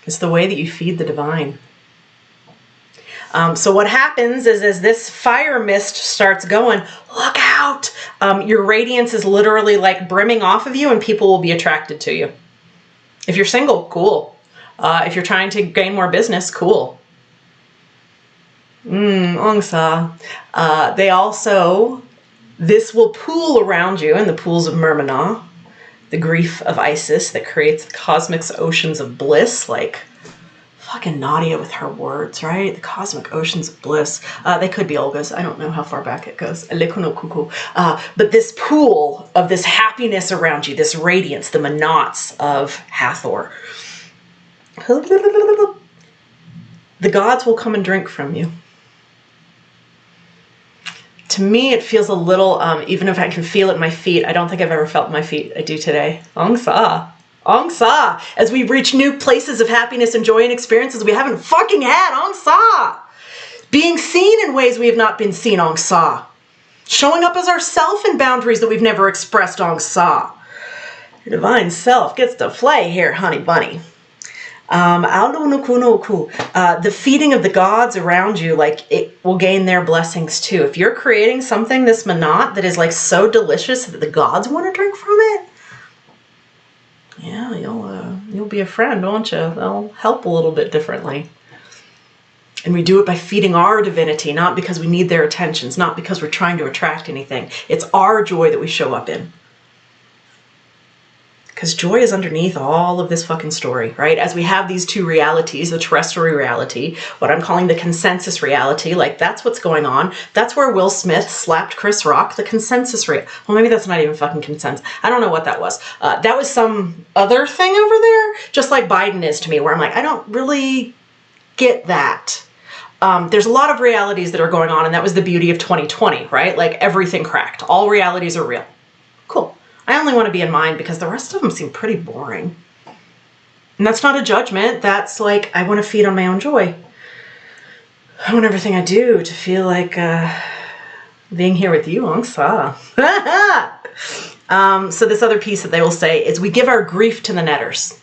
It's the way that you feed the divine. So what happens is as this fire mist starts going, look out! Your radiance is literally like brimming off of you and people will be attracted to you. If you're single, cool. If you're trying to gain more business, cool. Ong Sa. They also, this will pool around you in the pools of Murmana, the grief of Isis that creates cosmic oceans of bliss, like fucking Nadia with her words, right? The cosmic oceans of bliss. They could be Olga's. I don't know how far back it goes. But this pool of this happiness around you, this radiance, the Manats of Hathor. The gods will come and drink from you. To me, it feels a little, even if I can feel it in my feet, I don't think I've ever felt my feet. I do today. Ong Sa. Ong Sa. As we reach new places of happiness and joy and experiences we haven't fucking had. Ong Sa. Being seen in ways we have not been seen. Ong Sa. Showing up as ourself in boundaries that we've never expressed. Ong Sa. Your divine self gets to play here, honey bunny. The feeding of the gods around you, like it will gain their blessings too. If you're creating something, this manat, that is like so delicious that the gods want to drink from it, yeah, you'll be a friend, won't you? They'll help a little bit differently. And we do it by feeding our divinity, not because we need their attentions, not because we're trying to attract anything. It's our joy that we show up in. Because joy is underneath all of this fucking story, right? As we have these two realities, the terrestrial reality, what I'm calling the consensus reality, like that's what's going on. That's where Will Smith slapped Chris Rock, the consensus reality. Well, maybe that's not even fucking consensus. I don't know what that was. That was some other thing over there, just like Biden is to me, where I'm like, I don't really get that. There's a lot of realities that are going on, and that was the beauty of 2020, right? Like everything cracked. All realities are real. Cool. I only want to be in mine because the rest of them seem pretty boring. And that's not a judgment. That's like, I want to feed on my own joy. I want everything I do to feel like being here with you, Ong Sa. So this other piece that they will say is we give our grief to the netters.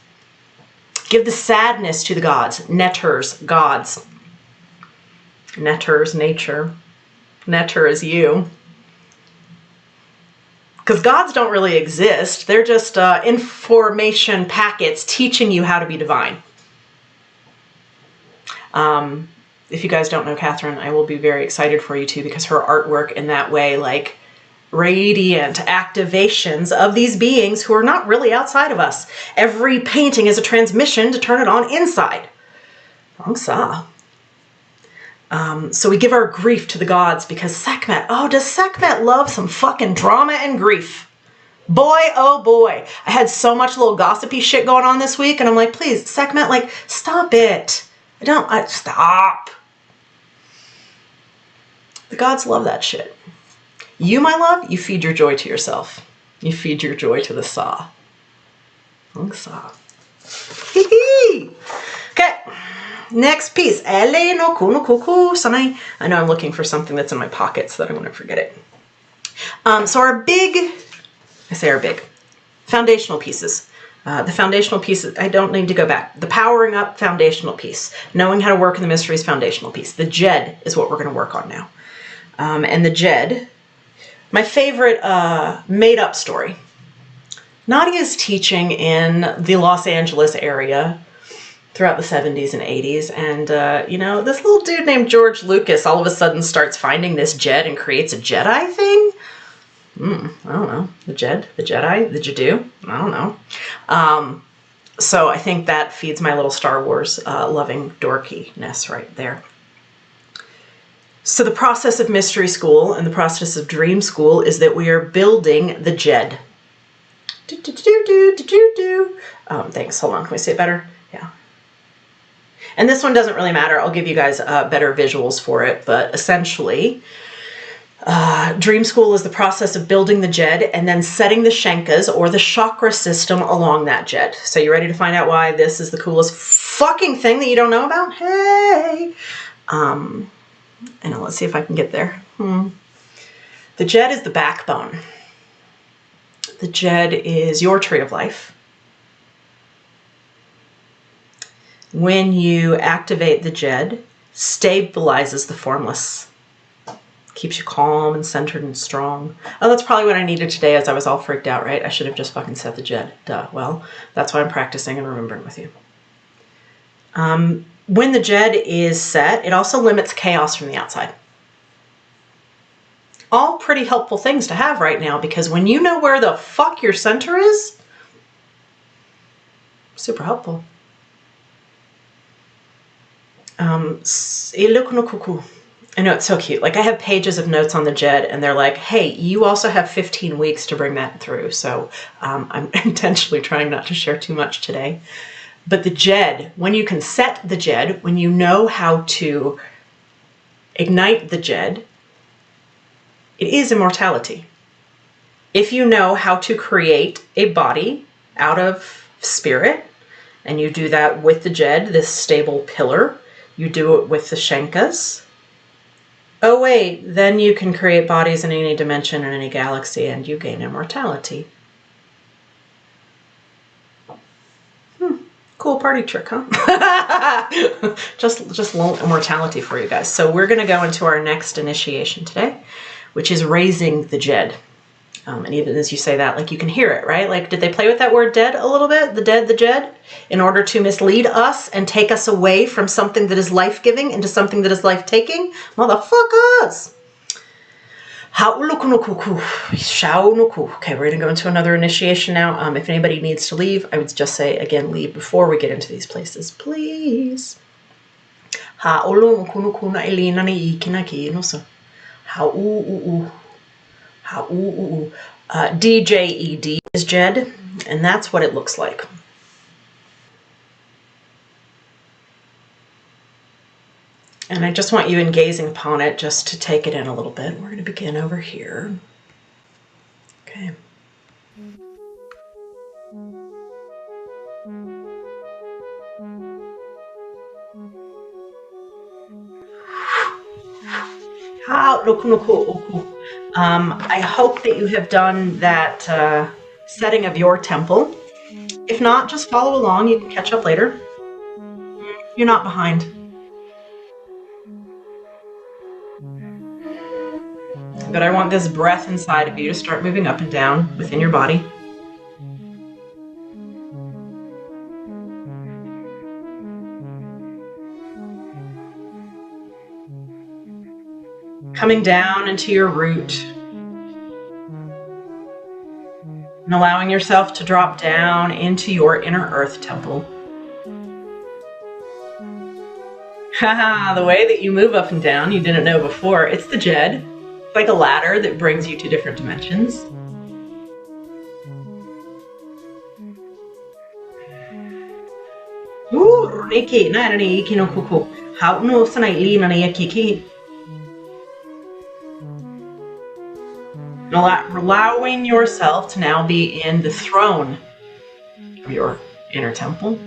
Give the sadness to the gods. Netters, gods. Netters, nature. Netter is you. Because gods don't really exist. They're just information packets teaching you how to be divine. If you guys don't know Catherine, I will be very excited for you too, because her artwork in that way, like radiant activations of these beings who are not really outside of us. Every painting is a transmission to turn it on inside. Ong Sa. So we give our grief to the gods because Sekhmet, oh, does Sekhmet love some fucking drama and grief? Boy, oh boy. I had so much little gossipy shit going on this week and I'm like, please, Sekhmet, like, stop it. Stop. The gods love that shit. You, my love, you feed your joy to yourself. You feed your joy to the Sa. Ong Sa. Okay. Next piece. I know I'm looking for something that's in my pocket so that I won't forget it. So our big foundational pieces. The foundational pieces, I don't need to go back. The powering up foundational piece. Knowing how to work in the mysteries foundational piece. The Jed is what we're going to work on now. And the Jed, my favorite made up story. Nadia's teaching in the Los Angeles area throughout the 70s and 80s. And, you know, this little dude named George Lucas all of a sudden starts finding this Jed and creates a Jedi thing. I don't know. The Jedi, the Jedi? I don't know. So I think that feeds my little Star Wars loving dorkiness right there. So the process of Mystery School and the process of Dream School is that we are building the Jed. Thanks. Hold on. Can we say it better? Yeah. And this one doesn't really matter. I'll give you guys better visuals for it, but essentially, Dream School is the process of building the Jed and then setting the Shankas or the chakra system along that Jed. So you ready to find out why this is the coolest fucking thing that you don't know about? Hey! And let's see if I can get there. The Jed is the backbone. The Jed is your tree of life. When you activate the Jed, stabilizes the formless. Keeps you calm and centered and strong. Oh, that's probably what I needed today as I was all freaked out, right? I should have just fucking set the Jed. Duh. Well, that's why I'm practicing and remembering with you. When the Jed is set, it also limits chaos from the outside. All pretty helpful things to have right now, because when you know where the fuck your center is, super helpful. I know, it's so cute. Like, I have pages of notes on the Jed, and they're like, hey, you also have 15 weeks to bring that through. So I'm intentionally trying not to share too much today. But the Jed, when you can set the Jed, when you know how to ignite the Jed, it is immortality. If you know how to create a body out of spirit, and you do that with the Jed, this stable pillar, you do it with the Shankas. Oh wait, then you can create bodies in any dimension in any galaxy and you gain immortality. Cool party trick, huh? just little immortality for you guys. So we're gonna go into our next initiation today, which is raising the Jed. And even as you say that, like, you can hear it, right? Like, did they play with that word dead a little bit? The Jed, in order to mislead us and take us away from something that is life-giving into something that is life-taking? Motherfuckers! Okay, we're gonna go into another initiation now. If anybody needs to leave, I would just say, again, leave before we get into these places, please. DJED is Jed, and that's what it looks like. And I just want you in gazing upon it just to take it in a little bit. We're going to begin over here. Okay. I hope that you have done that setting of your temple. If not, just follow along. You can catch up later. You're not behind. But I want this breath inside of you to start moving up and down within your body. Coming down into your root. And allowing yourself to drop down into your inner earth temple. Haha, the way that you move up and down, you didn't know before, it's the Jed. It's like a ladder that brings you to different dimensions. Ooh, Reiki, nani iki no kuku. How no sanai li nani yakiki. Allowing yourself to now be in the throne of your inner temple.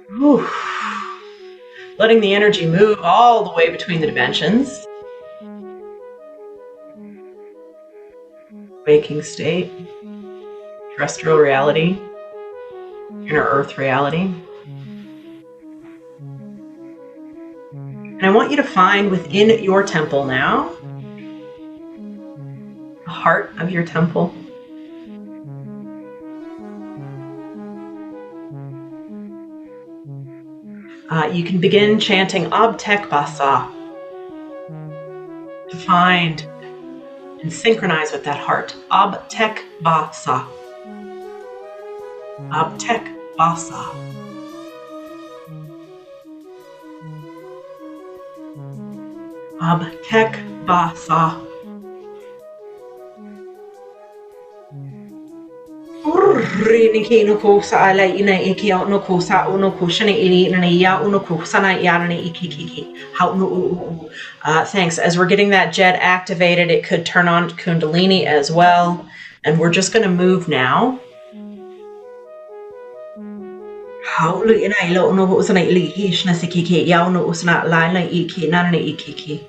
Whew. Letting the energy move all the way between the dimensions. Waking state, terrestrial reality, inner earth reality. And I want you to find within your temple now, the heart of your temple. You can begin chanting Abtek Basa to find and synchronize with that heart. Abtek Basa. Abtek Basa. Abtek Basa. Rini ki no ko sa ala ina iki out no ko sa uno ko shana ili na ya uno ko sana ya na iki. How no. Thanks. As we're getting that jet activated, it could turn on Kundalini as well. And we're just going to move now. How lu ina ilo no ko sana ili shna sikiki ya no usna la na iki na iki.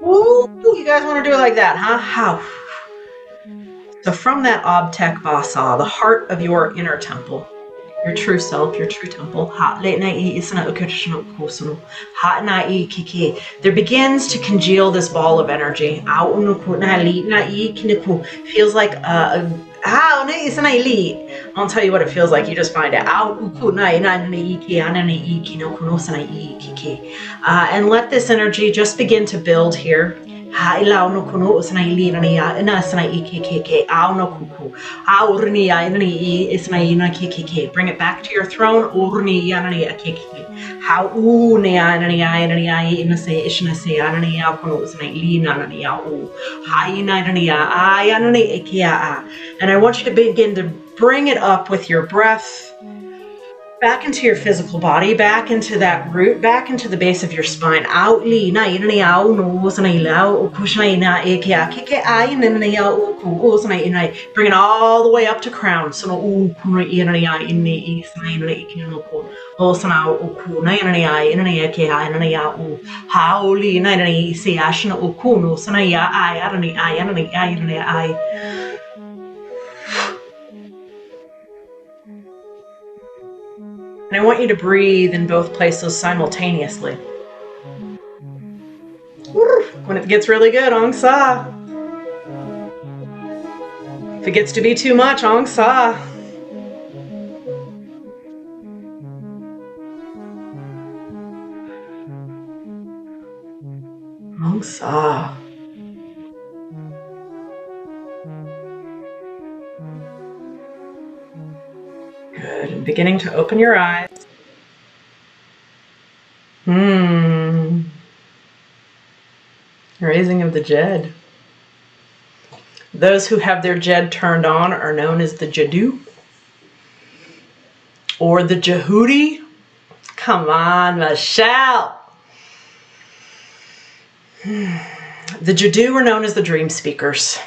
Woo! You guys want to do it like that, huh? How? So from that Obtek Vasa, the heart of your inner temple, your true self, your true temple, there begins to congeal this ball of energy. Feels like I'll tell you what it feels like. You just find it. And let this energy just begin to build here. Bring it back to your throne. And I want you to begin to bring it up with your breath back into your physical body, back into that root, back into the base of your spine. Bring it all the way up to crown. And I want you to breathe in both places simultaneously. When it gets really good, Ong Sa. If it gets to be too much, Ong Sa. Ong Sa. Good. And beginning to open your eyes. Raising of the Jed. Those who have their Jed turned on are known as the Jadu or the Jehudi. Come on, Michelle. The Jadu are known as the dream speakers.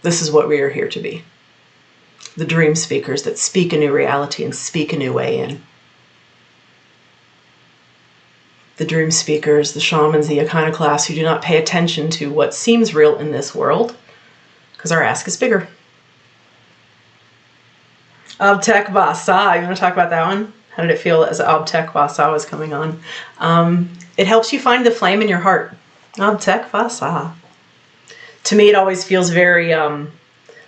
This is what we are here to be. The dream speakers that speak a new reality and speak a new way in. The dream speakers, the shamans, the iconoclasts who do not pay attention to what seems real in this world, because our ask is bigger. Obtek Vasa, you want to talk about that one? How did it feel as Obtek Vasa was coming on? It helps you find the flame in your heart. Obtek Vasa. To me, it always feels very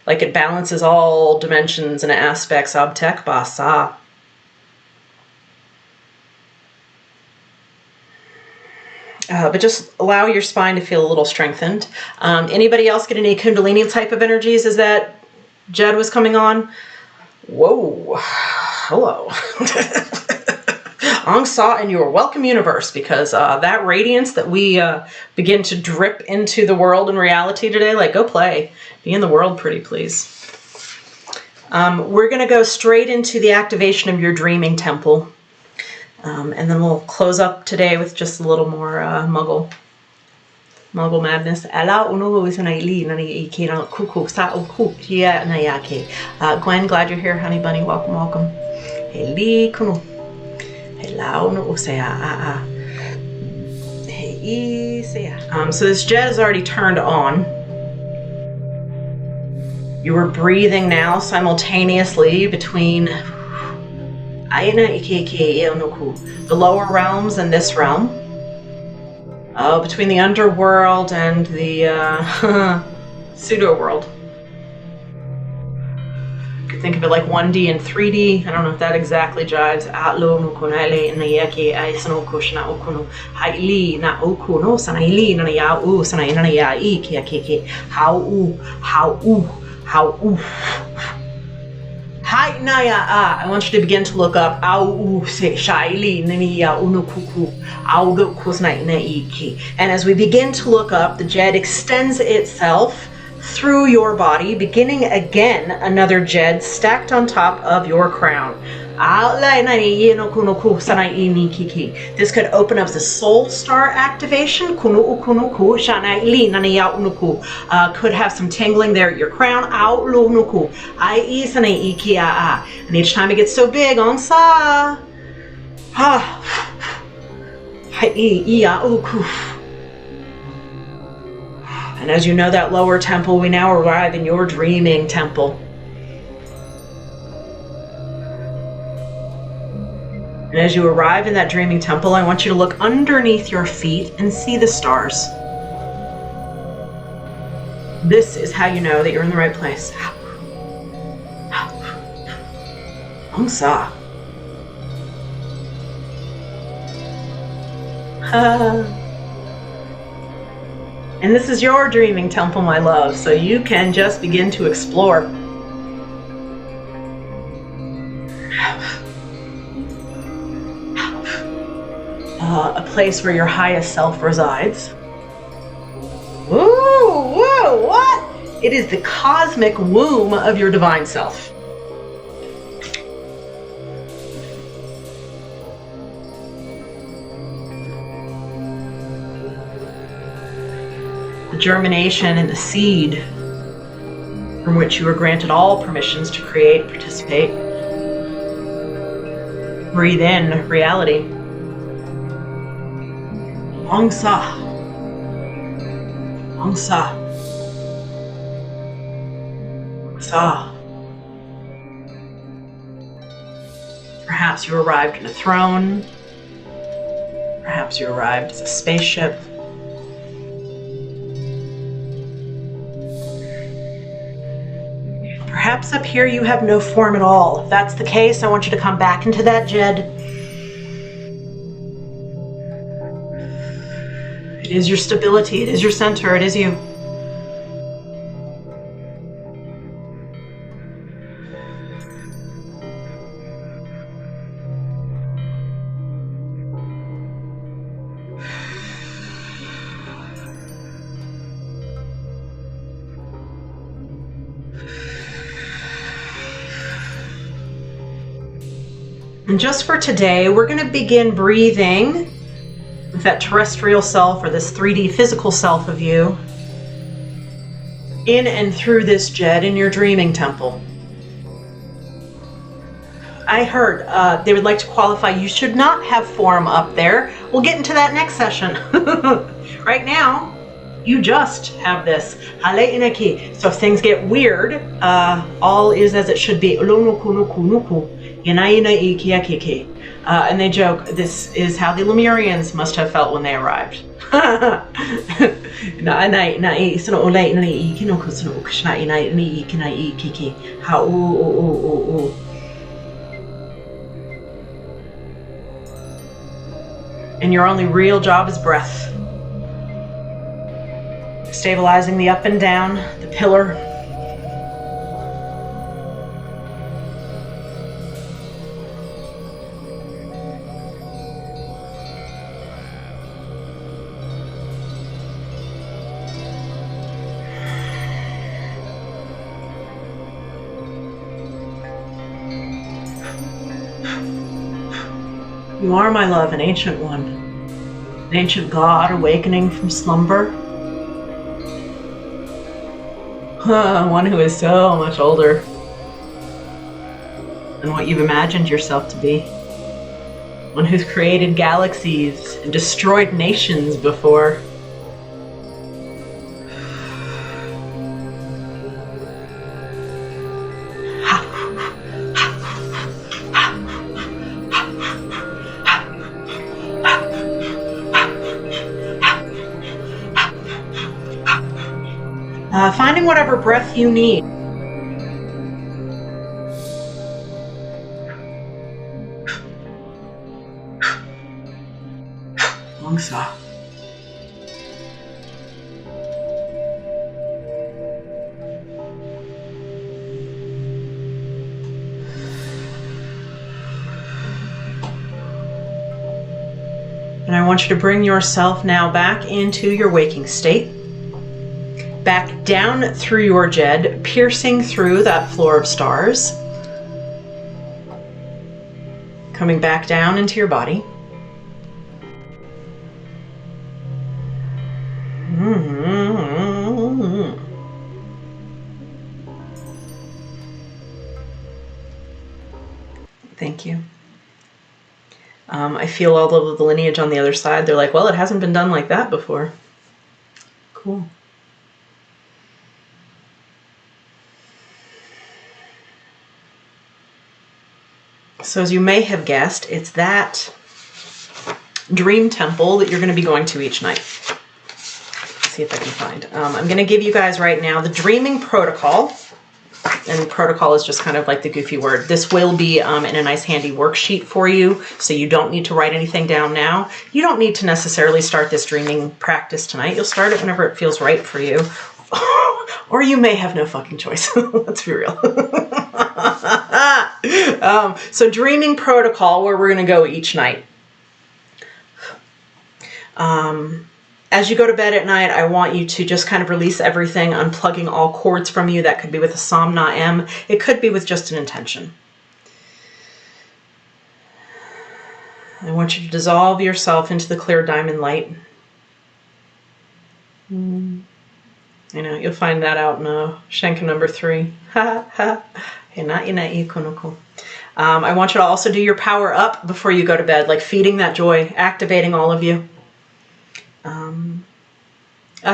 like it balances all dimensions and aspects. Obtek Vasa. But just allow your spine to feel a little strengthened. Anybody else get any Kundalini type of energies as that Jed was coming on? Whoa, hello. Ong Sa and your welcome universe, because that radiance that we begin to drip into the world and reality today, like go play. Be in the world pretty, please. We're going to go straight into the activation of your dreaming temple. And then we'll close up today with just a little more muggle madness. Gwen, glad you're here, honey bunny. Welcome, welcome. So this jet is already turned on. You are breathing now simultaneously between the lower realms and this realm, between the underworld and the pseudo world. You could think of it like 1D and 3D. I don't know if that exactly jives. I want you to begin to look up. And as we begin to look up, the Jed extends itself through your body, beginning again another Jed stacked on top of your crown. This could open up the soul star activation. Could have some tingling there at your crown. And each time it gets so big, and as you know that lower temple, we now arrive in your dreaming temple. And as you arrive in that dreaming temple, I want you to look underneath your feet and see the stars. This is how you know that you're in the right place. Angsa. And this is your dreaming temple, my love, so you can just begin to explore. A place where your highest self resides. Woo, woo, what? It is the cosmic womb of your divine self. The germination and the seed from which you were granted all permissions to create, participate, breathe in reality. Angsa. Angsa. Angsa. Perhaps you arrived in a throne. Perhaps you arrived as a spaceship. Perhaps up here you have no form at all. If that's the case, I want you to come back into that Jed. It is your stability, it is your center, it is you. And just for today, we're going to begin breathing with that terrestrial self, or this 3D physical self of you, in and through this Jed in your dreaming temple. I heard they would like to qualify, you should not have form up there. We'll get into that next session. Right now, you just have this. So if things get weird, all is as it should be. And they joke, this is how the Lemurians must have felt when they arrived. And your only real job is breath. Stabilizing the up and down, the pillar. You are, my love, an ancient one, an ancient god awakening from slumber. One who is so much older than what you've imagined yourself to be. One who's created galaxies and destroyed nations before. Finding whatever breath you need. Angsa. And I want you to bring yourself now back into your waking state. back down through your Jed, piercing through that floor of stars. Coming back down into your body. Thank you. I feel all of the lineage on the other side. They're like, well, it hasn't been done like that before. Cool. So as you may have guessed, it's that dream temple that you're going to be going to each night. Let's see if I can find. I'm going to give you guys right now the dreaming protocol. And protocol is just kind of like the goofy word. This will be in a nice handy worksheet for you, so you don't need to write anything down now. You don't need to necessarily start this dreaming practice tonight. You'll start it whenever it feels right for you. Or you may have no fucking choice. Let's be real. So dreaming protocol, where we're going to go each night. As you go to bed at night, I want you to just kind of release everything, unplugging all cords from you. That could be with a Somna M. It could be with just an intention. I want you to dissolve yourself into the clear diamond light. You know, you'll find that out in Shenka number 3. I want you to also do your power up before you go to bed, like feeding that joy, activating all of you.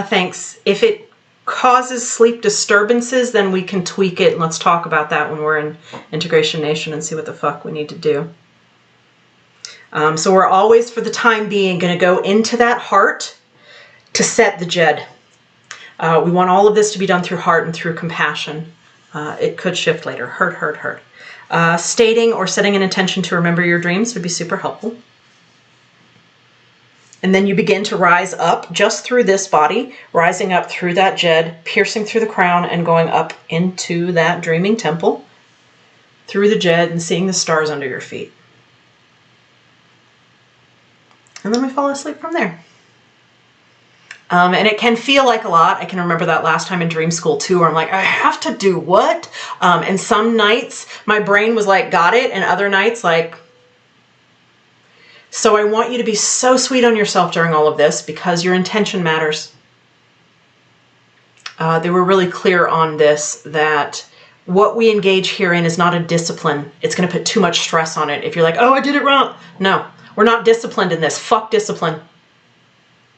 Thanks. If it causes sleep disturbances, then we can tweak it, and let's talk about that when we're in Integration Nation and see what the fuck we need to do. So we're always, for the time being, going to go into that heart to set the Jed. We want all of this to be done through heart and through compassion. It could shift later. Hurt. Stating or setting an intention to remember your dreams would be super helpful. And then you begin to rise up just through this body, rising up through that Jed, piercing through the crown and going up into that dreaming temple, through the Jed and seeing the stars under your feet. And then we fall asleep from there. And it can feel like a lot. I can remember that last time in dream school too, where I'm like, I have to do what? And some nights my brain was like, got it. And other nights like, so I want you to be so sweet on yourself during all of this because your intention matters. They were really clear on this, that what we engage herein is not a discipline. It's going to put too much stress on it. If you're like, oh, I did it wrong. No, we're not disciplined in this. Fuck discipline.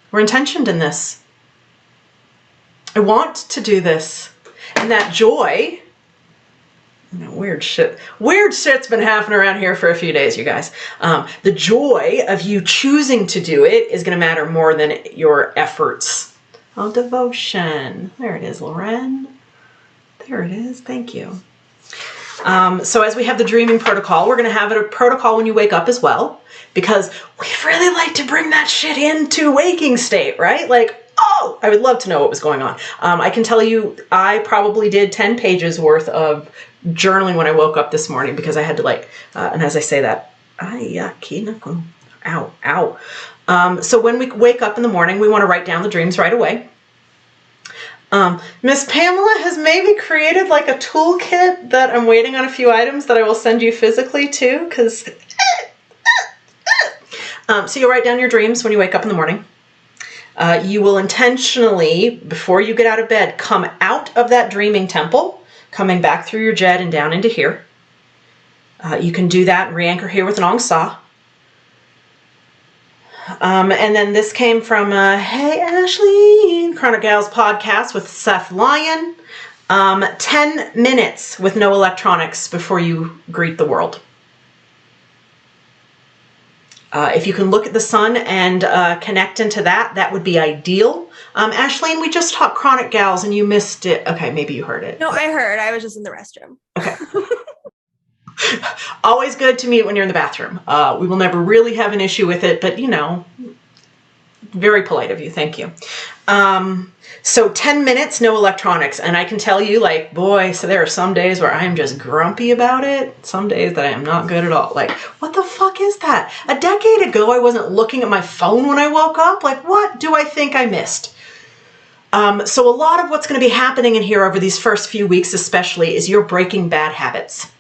We're intentioned in this. I want to do this. And that joy, you know, weird shit's been happening around here for a few days, you guys. The joy of you choosing to do it is going to matter more than your efforts. Oh, devotion. There it is, Loren. There it is. Thank you. So as we have the dreaming protocol, we're going to have a protocol when you wake up as well, because we'd really like to bring that shit into waking state, right? Like, oh, I would love to know what was going on. I can tell you, I probably did 10 pages worth of journaling when I woke up this morning because I had to like, and as I say that, ow. So when we wake up in the morning, we want to write down the dreams right away. Miss Pamela has maybe created like a toolkit that I'm waiting on a few items that I will send you physically too, because so you write down your dreams when you wake up in the morning. You will intentionally, before you get out of bed, come out of that dreaming temple, coming back through your Jed and down into here. You can do that and re-anchor here with an Ong Sa. And then this came from Hey Ashley, Chronic Gals podcast with Seth Lyon. 10 minutes with no electronics before you greet the world. If you can look at the sun and connect into that, that would be ideal. Ashleen, we just taught Chronic Gals and you missed it. Okay, maybe you heard it. No, I heard. I was just in the restroom. Okay. Always good to meet when you're in the bathroom. We will never really have an issue with it, but you know, very polite of you. Thank you. So 10 minutes, no electronics. And I can tell you, like, boy, so there are some days where I'm just grumpy about it. Some days that I am not good at all. Like, what the fuck is that? A decade ago, I wasn't looking at my phone when I woke up. Like, what do I think I missed? So a lot of what's going to be happening in here over these first few weeks especially is you're breaking bad habits.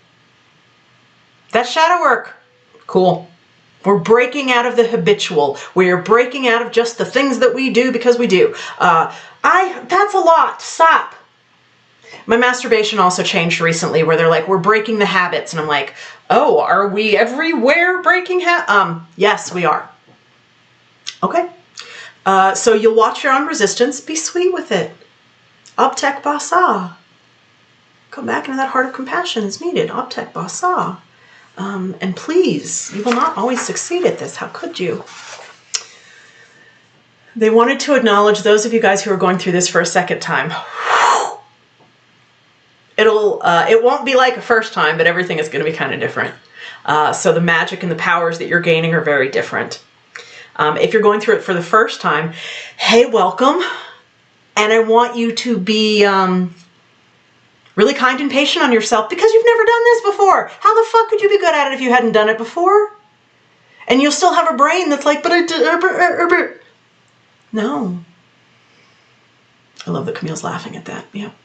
That's shadow work. Cool. We're breaking out of the habitual. We're breaking out of just the things that we do because we do. That's a lot. Stop. My masturbation also changed recently where they're like, we're breaking the habits. And I'm like, oh, are we everywhere breaking yes, we are. Okay. So you'll watch your own resistance. Be sweet with it. Abtek basa. Come back into that heart of compassion is needed. Abtek basa. And please, you will not always succeed at this. How could you? They wanted to acknowledge those of you guys who are going through this for a second time. It won't be like a first time, but everything is going to be kind of different. So the magic and the powers that you're gaining are very different. If you're going through it for the first time, hey, welcome. And I want you to be really kind and patient on yourself because you've never done this before. How the fuck could you be good at it if you hadn't done it before? And you'll still have a brain that's like, but I did. No. I love that Camille's laughing at that. Yep.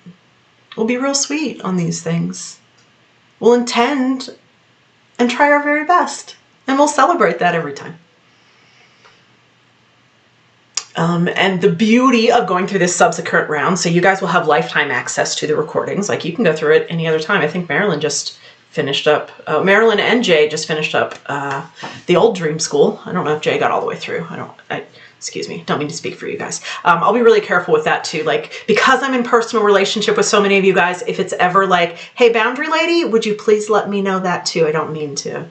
We'll be real sweet on these things. We'll intend and try our very best. And we'll celebrate that every time. And the beauty of going through this subsequent round, so you guys will have lifetime access to the recordings. Like you can go through it any other time. I think Marilyn just finished up, Marilyn and Jay just finished up the old Dream School. I don't know if Jay got all the way through. Excuse me, don't mean to speak for you guys. I'll be really careful with that too. Like, because I'm in personal relationship with so many of you guys, if it's ever like, hey, boundary lady, would you please let me know that too? I don't mean to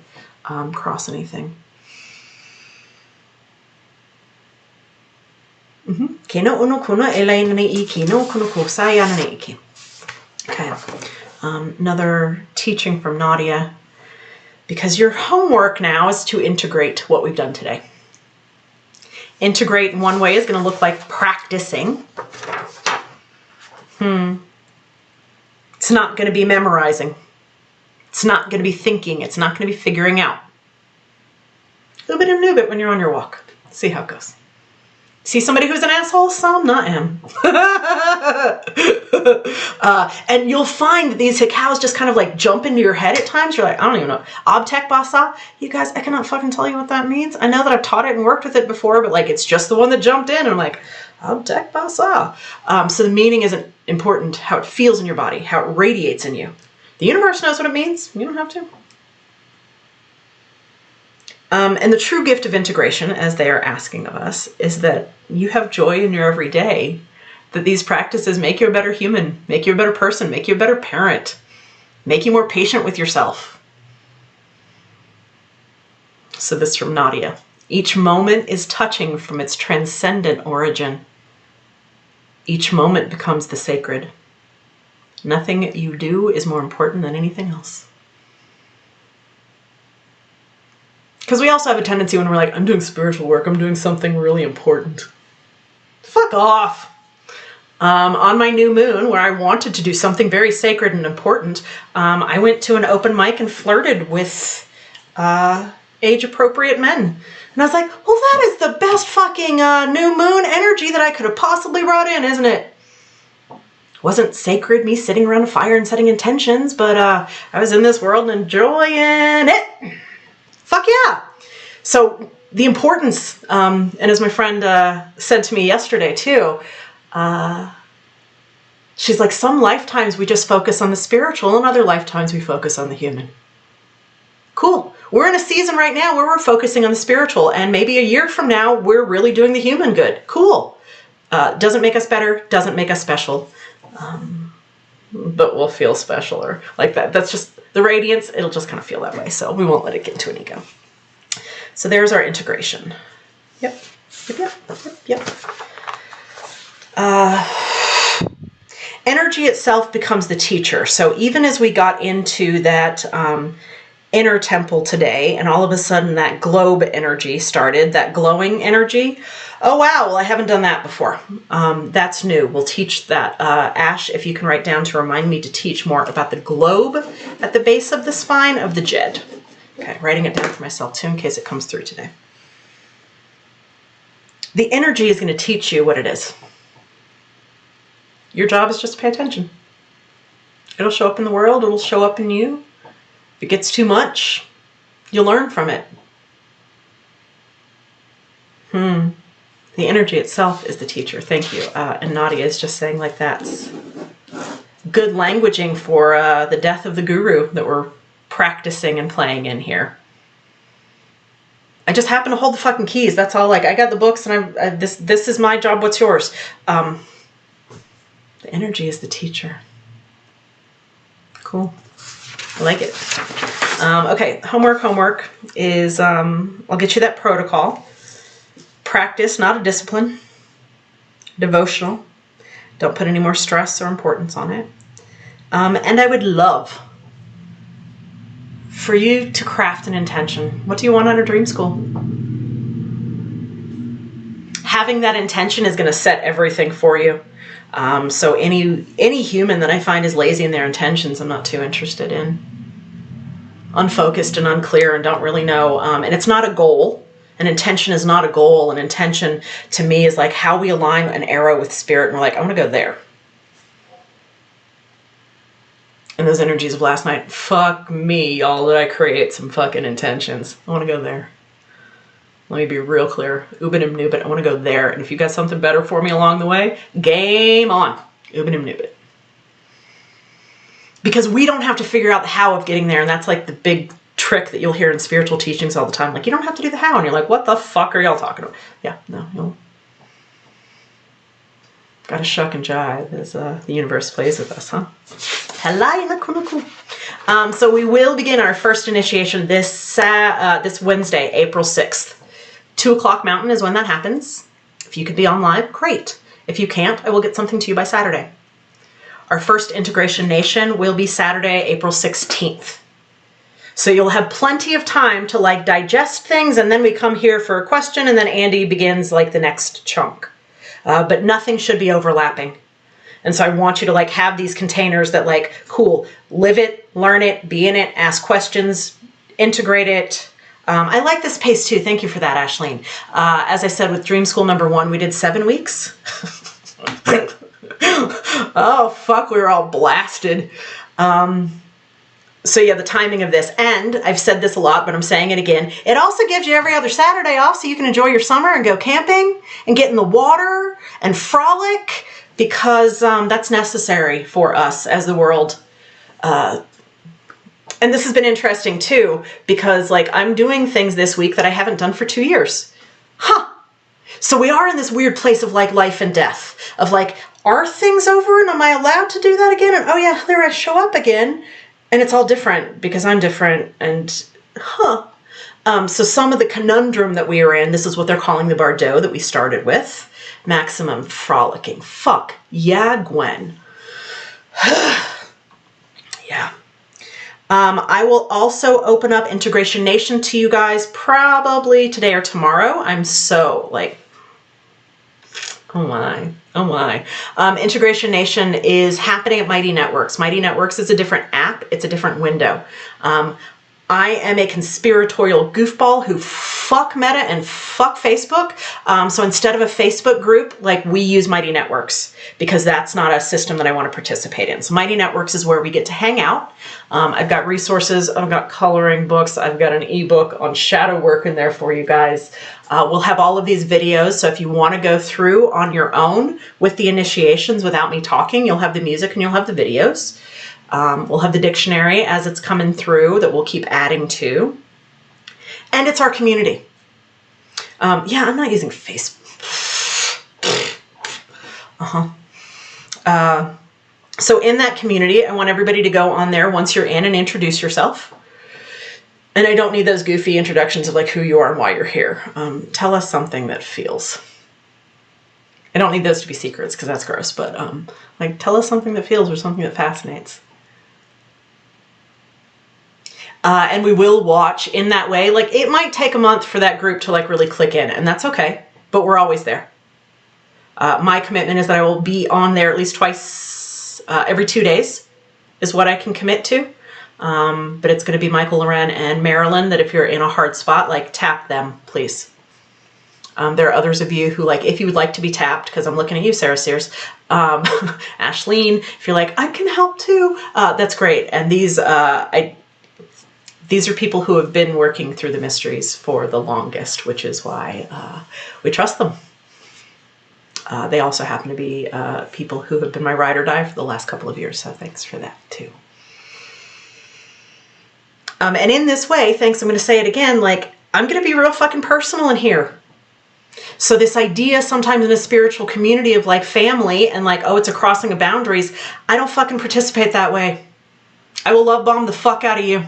cross anything. Okay. Another teaching from Nadia, because your homework now is to integrate what we've done today. Integrate in one way is going to look like practicing. It's not going to be memorizing. It's not going to be thinking. It's not going to be figuring out. A little bit of new bit when you're on your walk. See how it goes. See somebody who's an asshole? Some, not him. And you'll find that these cows just kind of like jump into your head at times. You're like, I don't even know. Abtek basa? You guys, I cannot fucking tell you what that means. I know that I've taught it and worked with it before, but like it's just the one that jumped in. And I'm like, Abtek basa. So the meaning isn't important. How it feels in your body, how it radiates in you. The universe knows what it means. You don't have to. And the true gift of integration, as they are asking of us, is that you have joy in your everyday, that these practices make you a better human, make you a better person, make you a better parent, make you more patient with yourself. So this from Nadia. Each moment is touching from its transcendent origin. Each moment becomes the sacred. Nothing you do is more important than anything else. Because we also have a tendency when we're like, I'm doing spiritual work, I'm doing something really important. Fuck off. On my new moon, where I wanted to do something very sacred and important, I went to an open mic and flirted with age-appropriate men. And I was like, well, that is the best fucking new moon energy that I could have possibly brought in, isn't it? Wasn't sacred, me sitting around a fire and setting intentions, but I was in this world and enjoying it. Fuck yeah. So the importance, and as my friend said to me yesterday too, she's like, some lifetimes we just focus on the spiritual and other lifetimes we focus on the human. Cool. We're in a season right now where we're focusing on the spiritual, and maybe a year from now we're really doing the human good. Cool. Doesn't make us better, doesn't make us special, but we'll feel special or like that. That's just the radiance. It'll just kind of feel that way. So we won't let it get into an ego. So there's our integration. Yep. Energy itself becomes the teacher. So even as we got into that inner temple today, and all of a sudden that globe energy started, that glowing energy. Oh, wow. Well, I haven't done that before. That's new. We'll teach that. Ash, if you can write down to remind me to teach more about the globe at the base of the spine of the Jed. Okay, writing it down for myself too in case it comes through today. The energy is going to teach you what it is. Your job is just to pay attention. It'll show up in the world. It'll show up in you. If it gets too much, you'll learn from it. The energy itself is the teacher. Thank you. And Nadia is just saying like that's good languaging for the death of the guru that we're practicing and playing in here. I just happen to hold the fucking keys. That's all. Like, I got the books and this is my job. What's yours? The energy is the teacher. Cool. I like it. Okay. Homework is, I'll get you that protocol. Practice, not a discipline. Devotional. Don't put any more stress or importance on it. And I would love for you to craft an intention. What do you want out of dream school? Having that intention is going to set everything for you. So any human that I find is lazy in their intentions, I'm not too interested in. Unfocused and unclear and don't really know. And it's not a goal. An intention is not a goal. An intention to me is like how we align an arrow with spirit. And we're like, I want to go there. And those energies of last night, fuck me, y'all, did I create some fucking intentions. I want to go there. Let me be real clear. Ubinim Nubit, I want to go there. And if you got something better for me along the way, game on. Ubinim Nubit. Because we don't have to figure out the how of getting there. And that's like the big trick that you'll hear in spiritual teachings all the time. Like, you don't have to do the how. And you're like, what the fuck are y'all talking about? Yeah, no, you'll gotta shuck and jive as the universe plays with us, huh? So we will begin our first initiation this Wednesday, April 6th. 2 o'clock Mountain is when that happens. If you could be on live, great. If you can't, I will get something to you by Saturday. Our first Integration Nation will be Saturday, April 16th. So you'll have plenty of time to like digest things, and then we come here for a question, and then Andy begins like the next chunk. But nothing should be overlapping. And so I want you to like have these containers that like, cool, live it, learn it, be in it, ask questions, integrate it. I like this pace too. Thank you for that, Ashleen. As I said, with Dream School number 1, we did 7 weeks. Oh, fuck, we were all blasted. So yeah, the timing of this, and I've said this a lot, but I'm saying it again. It also gives you every other Saturday off so you can enjoy your summer and go camping and get in the water and frolic, because that's necessary for us as the world. And this has been interesting too, because like I'm doing things this week that I haven't done for 2 years. So we are in this weird place of like life and death, of like, are things over and am I allowed to do that again? And oh yeah, there I show up again. And it's all different because I'm different and so some of the conundrum that we are in, this is what they're calling the Bardo that we started with. Maximum frolicking. Fuck. Yeah, Gwen. Yeah. I will also open up Integration Nation to you guys probably today or tomorrow. I'm so like, oh my. Integration Nation is happening at Mighty Networks. Mighty Networks is a different app. It's a different window. I am a conspiratorial goofball who fuck Meta and fuck Facebook. So instead of a Facebook group, like we use Mighty Networks because that's not a system that I want to participate in. So Mighty Networks is where we get to hang out. I've got resources. I've got coloring books. I've got an ebook on shadow work in there for you guys. We'll have all of these videos. So if you want to go through on your own with the initiations without me talking, you'll have the music and you'll have the videos. We'll have the dictionary as it's coming through that we'll keep adding to. And it's our community. Yeah, I'm not using Facebook. So in that community, I want everybody to go on there once you're in and introduce yourself. And I don't need those goofy introductions of like who you are and why you're here. Tell us something that feels. I don't need those to be secrets because that's gross, but like tell us something that feels or something that fascinates. And we will watch in that way. Like it might take a month for that group to like really click in, and that's okay, but we're always there. My commitment is that I will be on there at least twice, every 2 days is what I can commit to. But it's going to be Michael, Loren, and Marilyn that if you're in a hard spot, like tap them, please. There are others of you who, like, if you would like to be tapped, because I'm looking at you, Sarah Sears, Ashleen, if you're like, I can help too, that's great. And these are people who have been working through the mysteries for the longest, which is why we trust them. They also happen to be people who have been my ride or die for the last couple of years, so thanks for that too. And in this way, thanks, I'm going to say it again, like, I'm going to be real fucking personal in here. So this idea sometimes in a spiritual community of like family and like, oh, it's a crossing of boundaries, I don't fucking participate that way. I will love bomb the fuck out of you.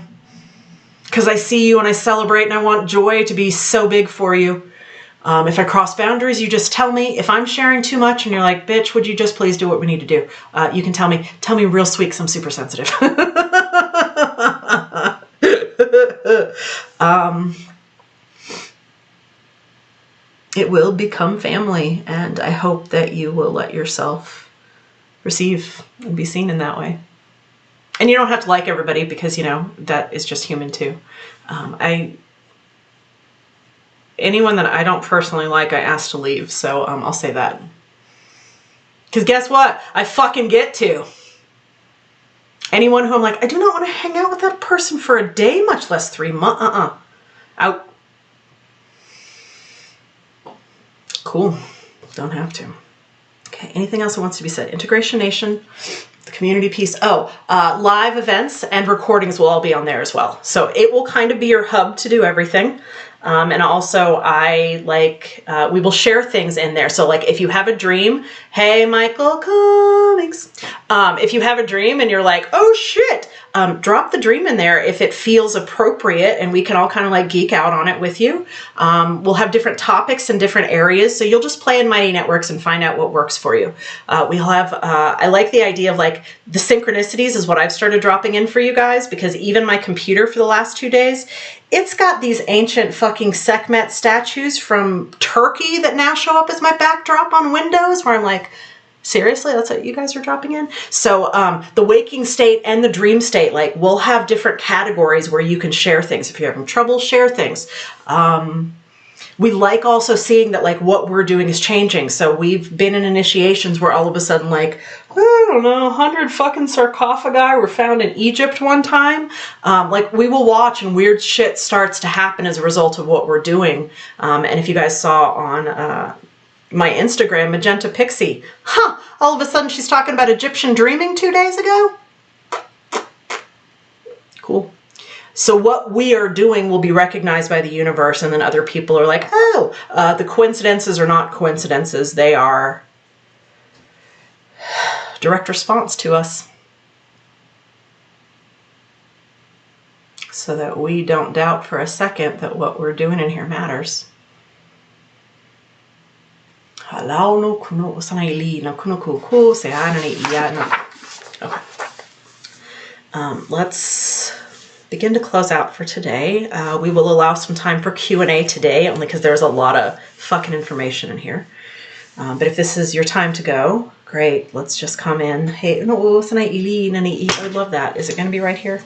Because I see you and I celebrate and I want joy to be so big for you. If I cross boundaries, you just tell me. If I'm sharing too much and you're like, bitch, would you just please do what we need to do? You can tell me real sweet because I'm super sensitive. It will become family, and I hope that you will let yourself receive and be seen in that way. And you don't have to like everybody because, you know, that is just human too. Anyone that I don't personally like, I ask to leave, so I'll say that. Because guess what? I fucking get to. Anyone who I'm like, I do not want to hang out with that person for a day, much less 3 months. Out. Cool. Don't have to. Okay, anything else that wants to be said? Integration Nation, the community piece. Oh, live events and recordings will all be on there as well. So it will kind of be your hub to do everything. And also we will share things in there. So like if you have a dream, hey, Michael Cummings, if you have a dream and you're like, oh shit, drop the dream in there if it feels appropriate and we can all kind of like geek out on it with you. We'll have different topics in different areas. So you'll just play in Mighty Networks and find out what works for you. We'll have, I like the idea of like the synchronicities is what I've started dropping in for you guys, because even my computer for the last 2 days, it's got these ancient fucking Sekhmet statues from Turkey that now show up as my backdrop on Windows, where I'm like, seriously, that's what you guys are dropping in? So the waking state and the dream state, like we'll have different categories where you can share things. If you're having trouble, share things. We like also seeing that like what we're doing is changing. So we've been in initiations where all of a sudden like, I don't know, 100 fucking sarcophagi were found in Egypt one time. Like we will watch and weird shit starts to happen as a result of what we're doing. And if you guys saw on my Instagram, Magenta Pixie, all of a sudden she's talking about Egyptian dreaming 2 days ago. Cool. So what we are doing will be recognized by the universe, and then other people are like, oh, the coincidences are not coincidences. They are direct response to us. So that we don't doubt for a second that what we're doing in here matters. Let's begin to close out for today. We will allow some time for Q&A today, only because there's a lot of fucking information in here. But if this is your time to go, great. Let's just come in. Hey, I would love that. Is it going to be right here?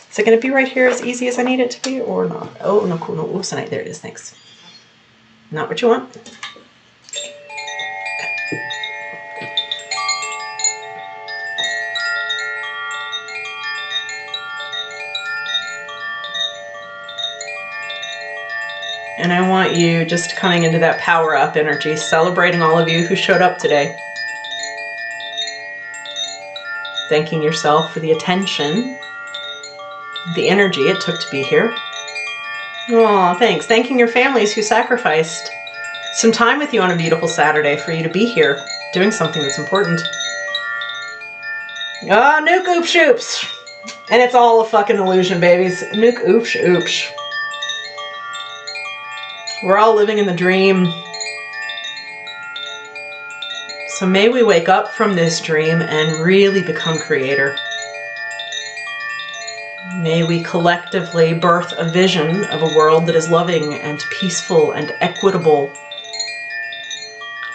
Is it going to be right here as easy as I need it to be or not? Oh, no, cool. No, there it is. Thanks. Not what you want. And I want you just coming into that power up energy, celebrating all of you who showed up today. Thanking yourself for the attention, the energy it took to be here. Aw, thanks. Thanking your families who sacrificed some time with you on a beautiful Saturday for you to be here, doing something that's important. Ah, nuke oops oops. And it's all a fucking illusion, babies. Nuke oops oops. We're all living in the dream. So may we wake up from this dream and really become creator. May we collectively birth a vision of a world that is loving and peaceful and equitable,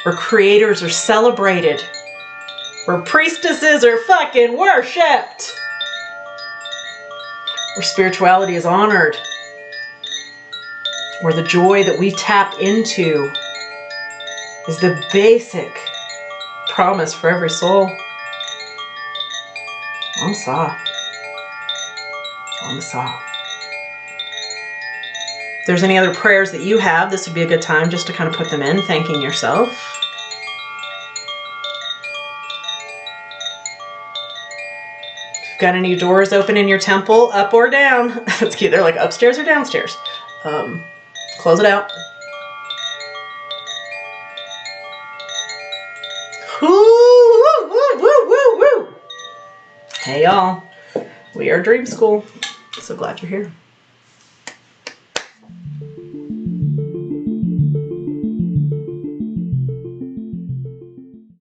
where creators are celebrated, where priestesses are fucking worshipped, where spirituality is honored, where the joy that we tap into is the basic promise for every soul. Amsa. Amsa. If there's any other prayers that you have, this would be a good time just to kind of put them in, thanking yourself. If you've got any doors open in your temple, up or down. That's cute. They're like upstairs or downstairs. Close it out. Woo, woo, woo, woo, woo, woo. Hey y'all, we are Dream School. So glad you're here.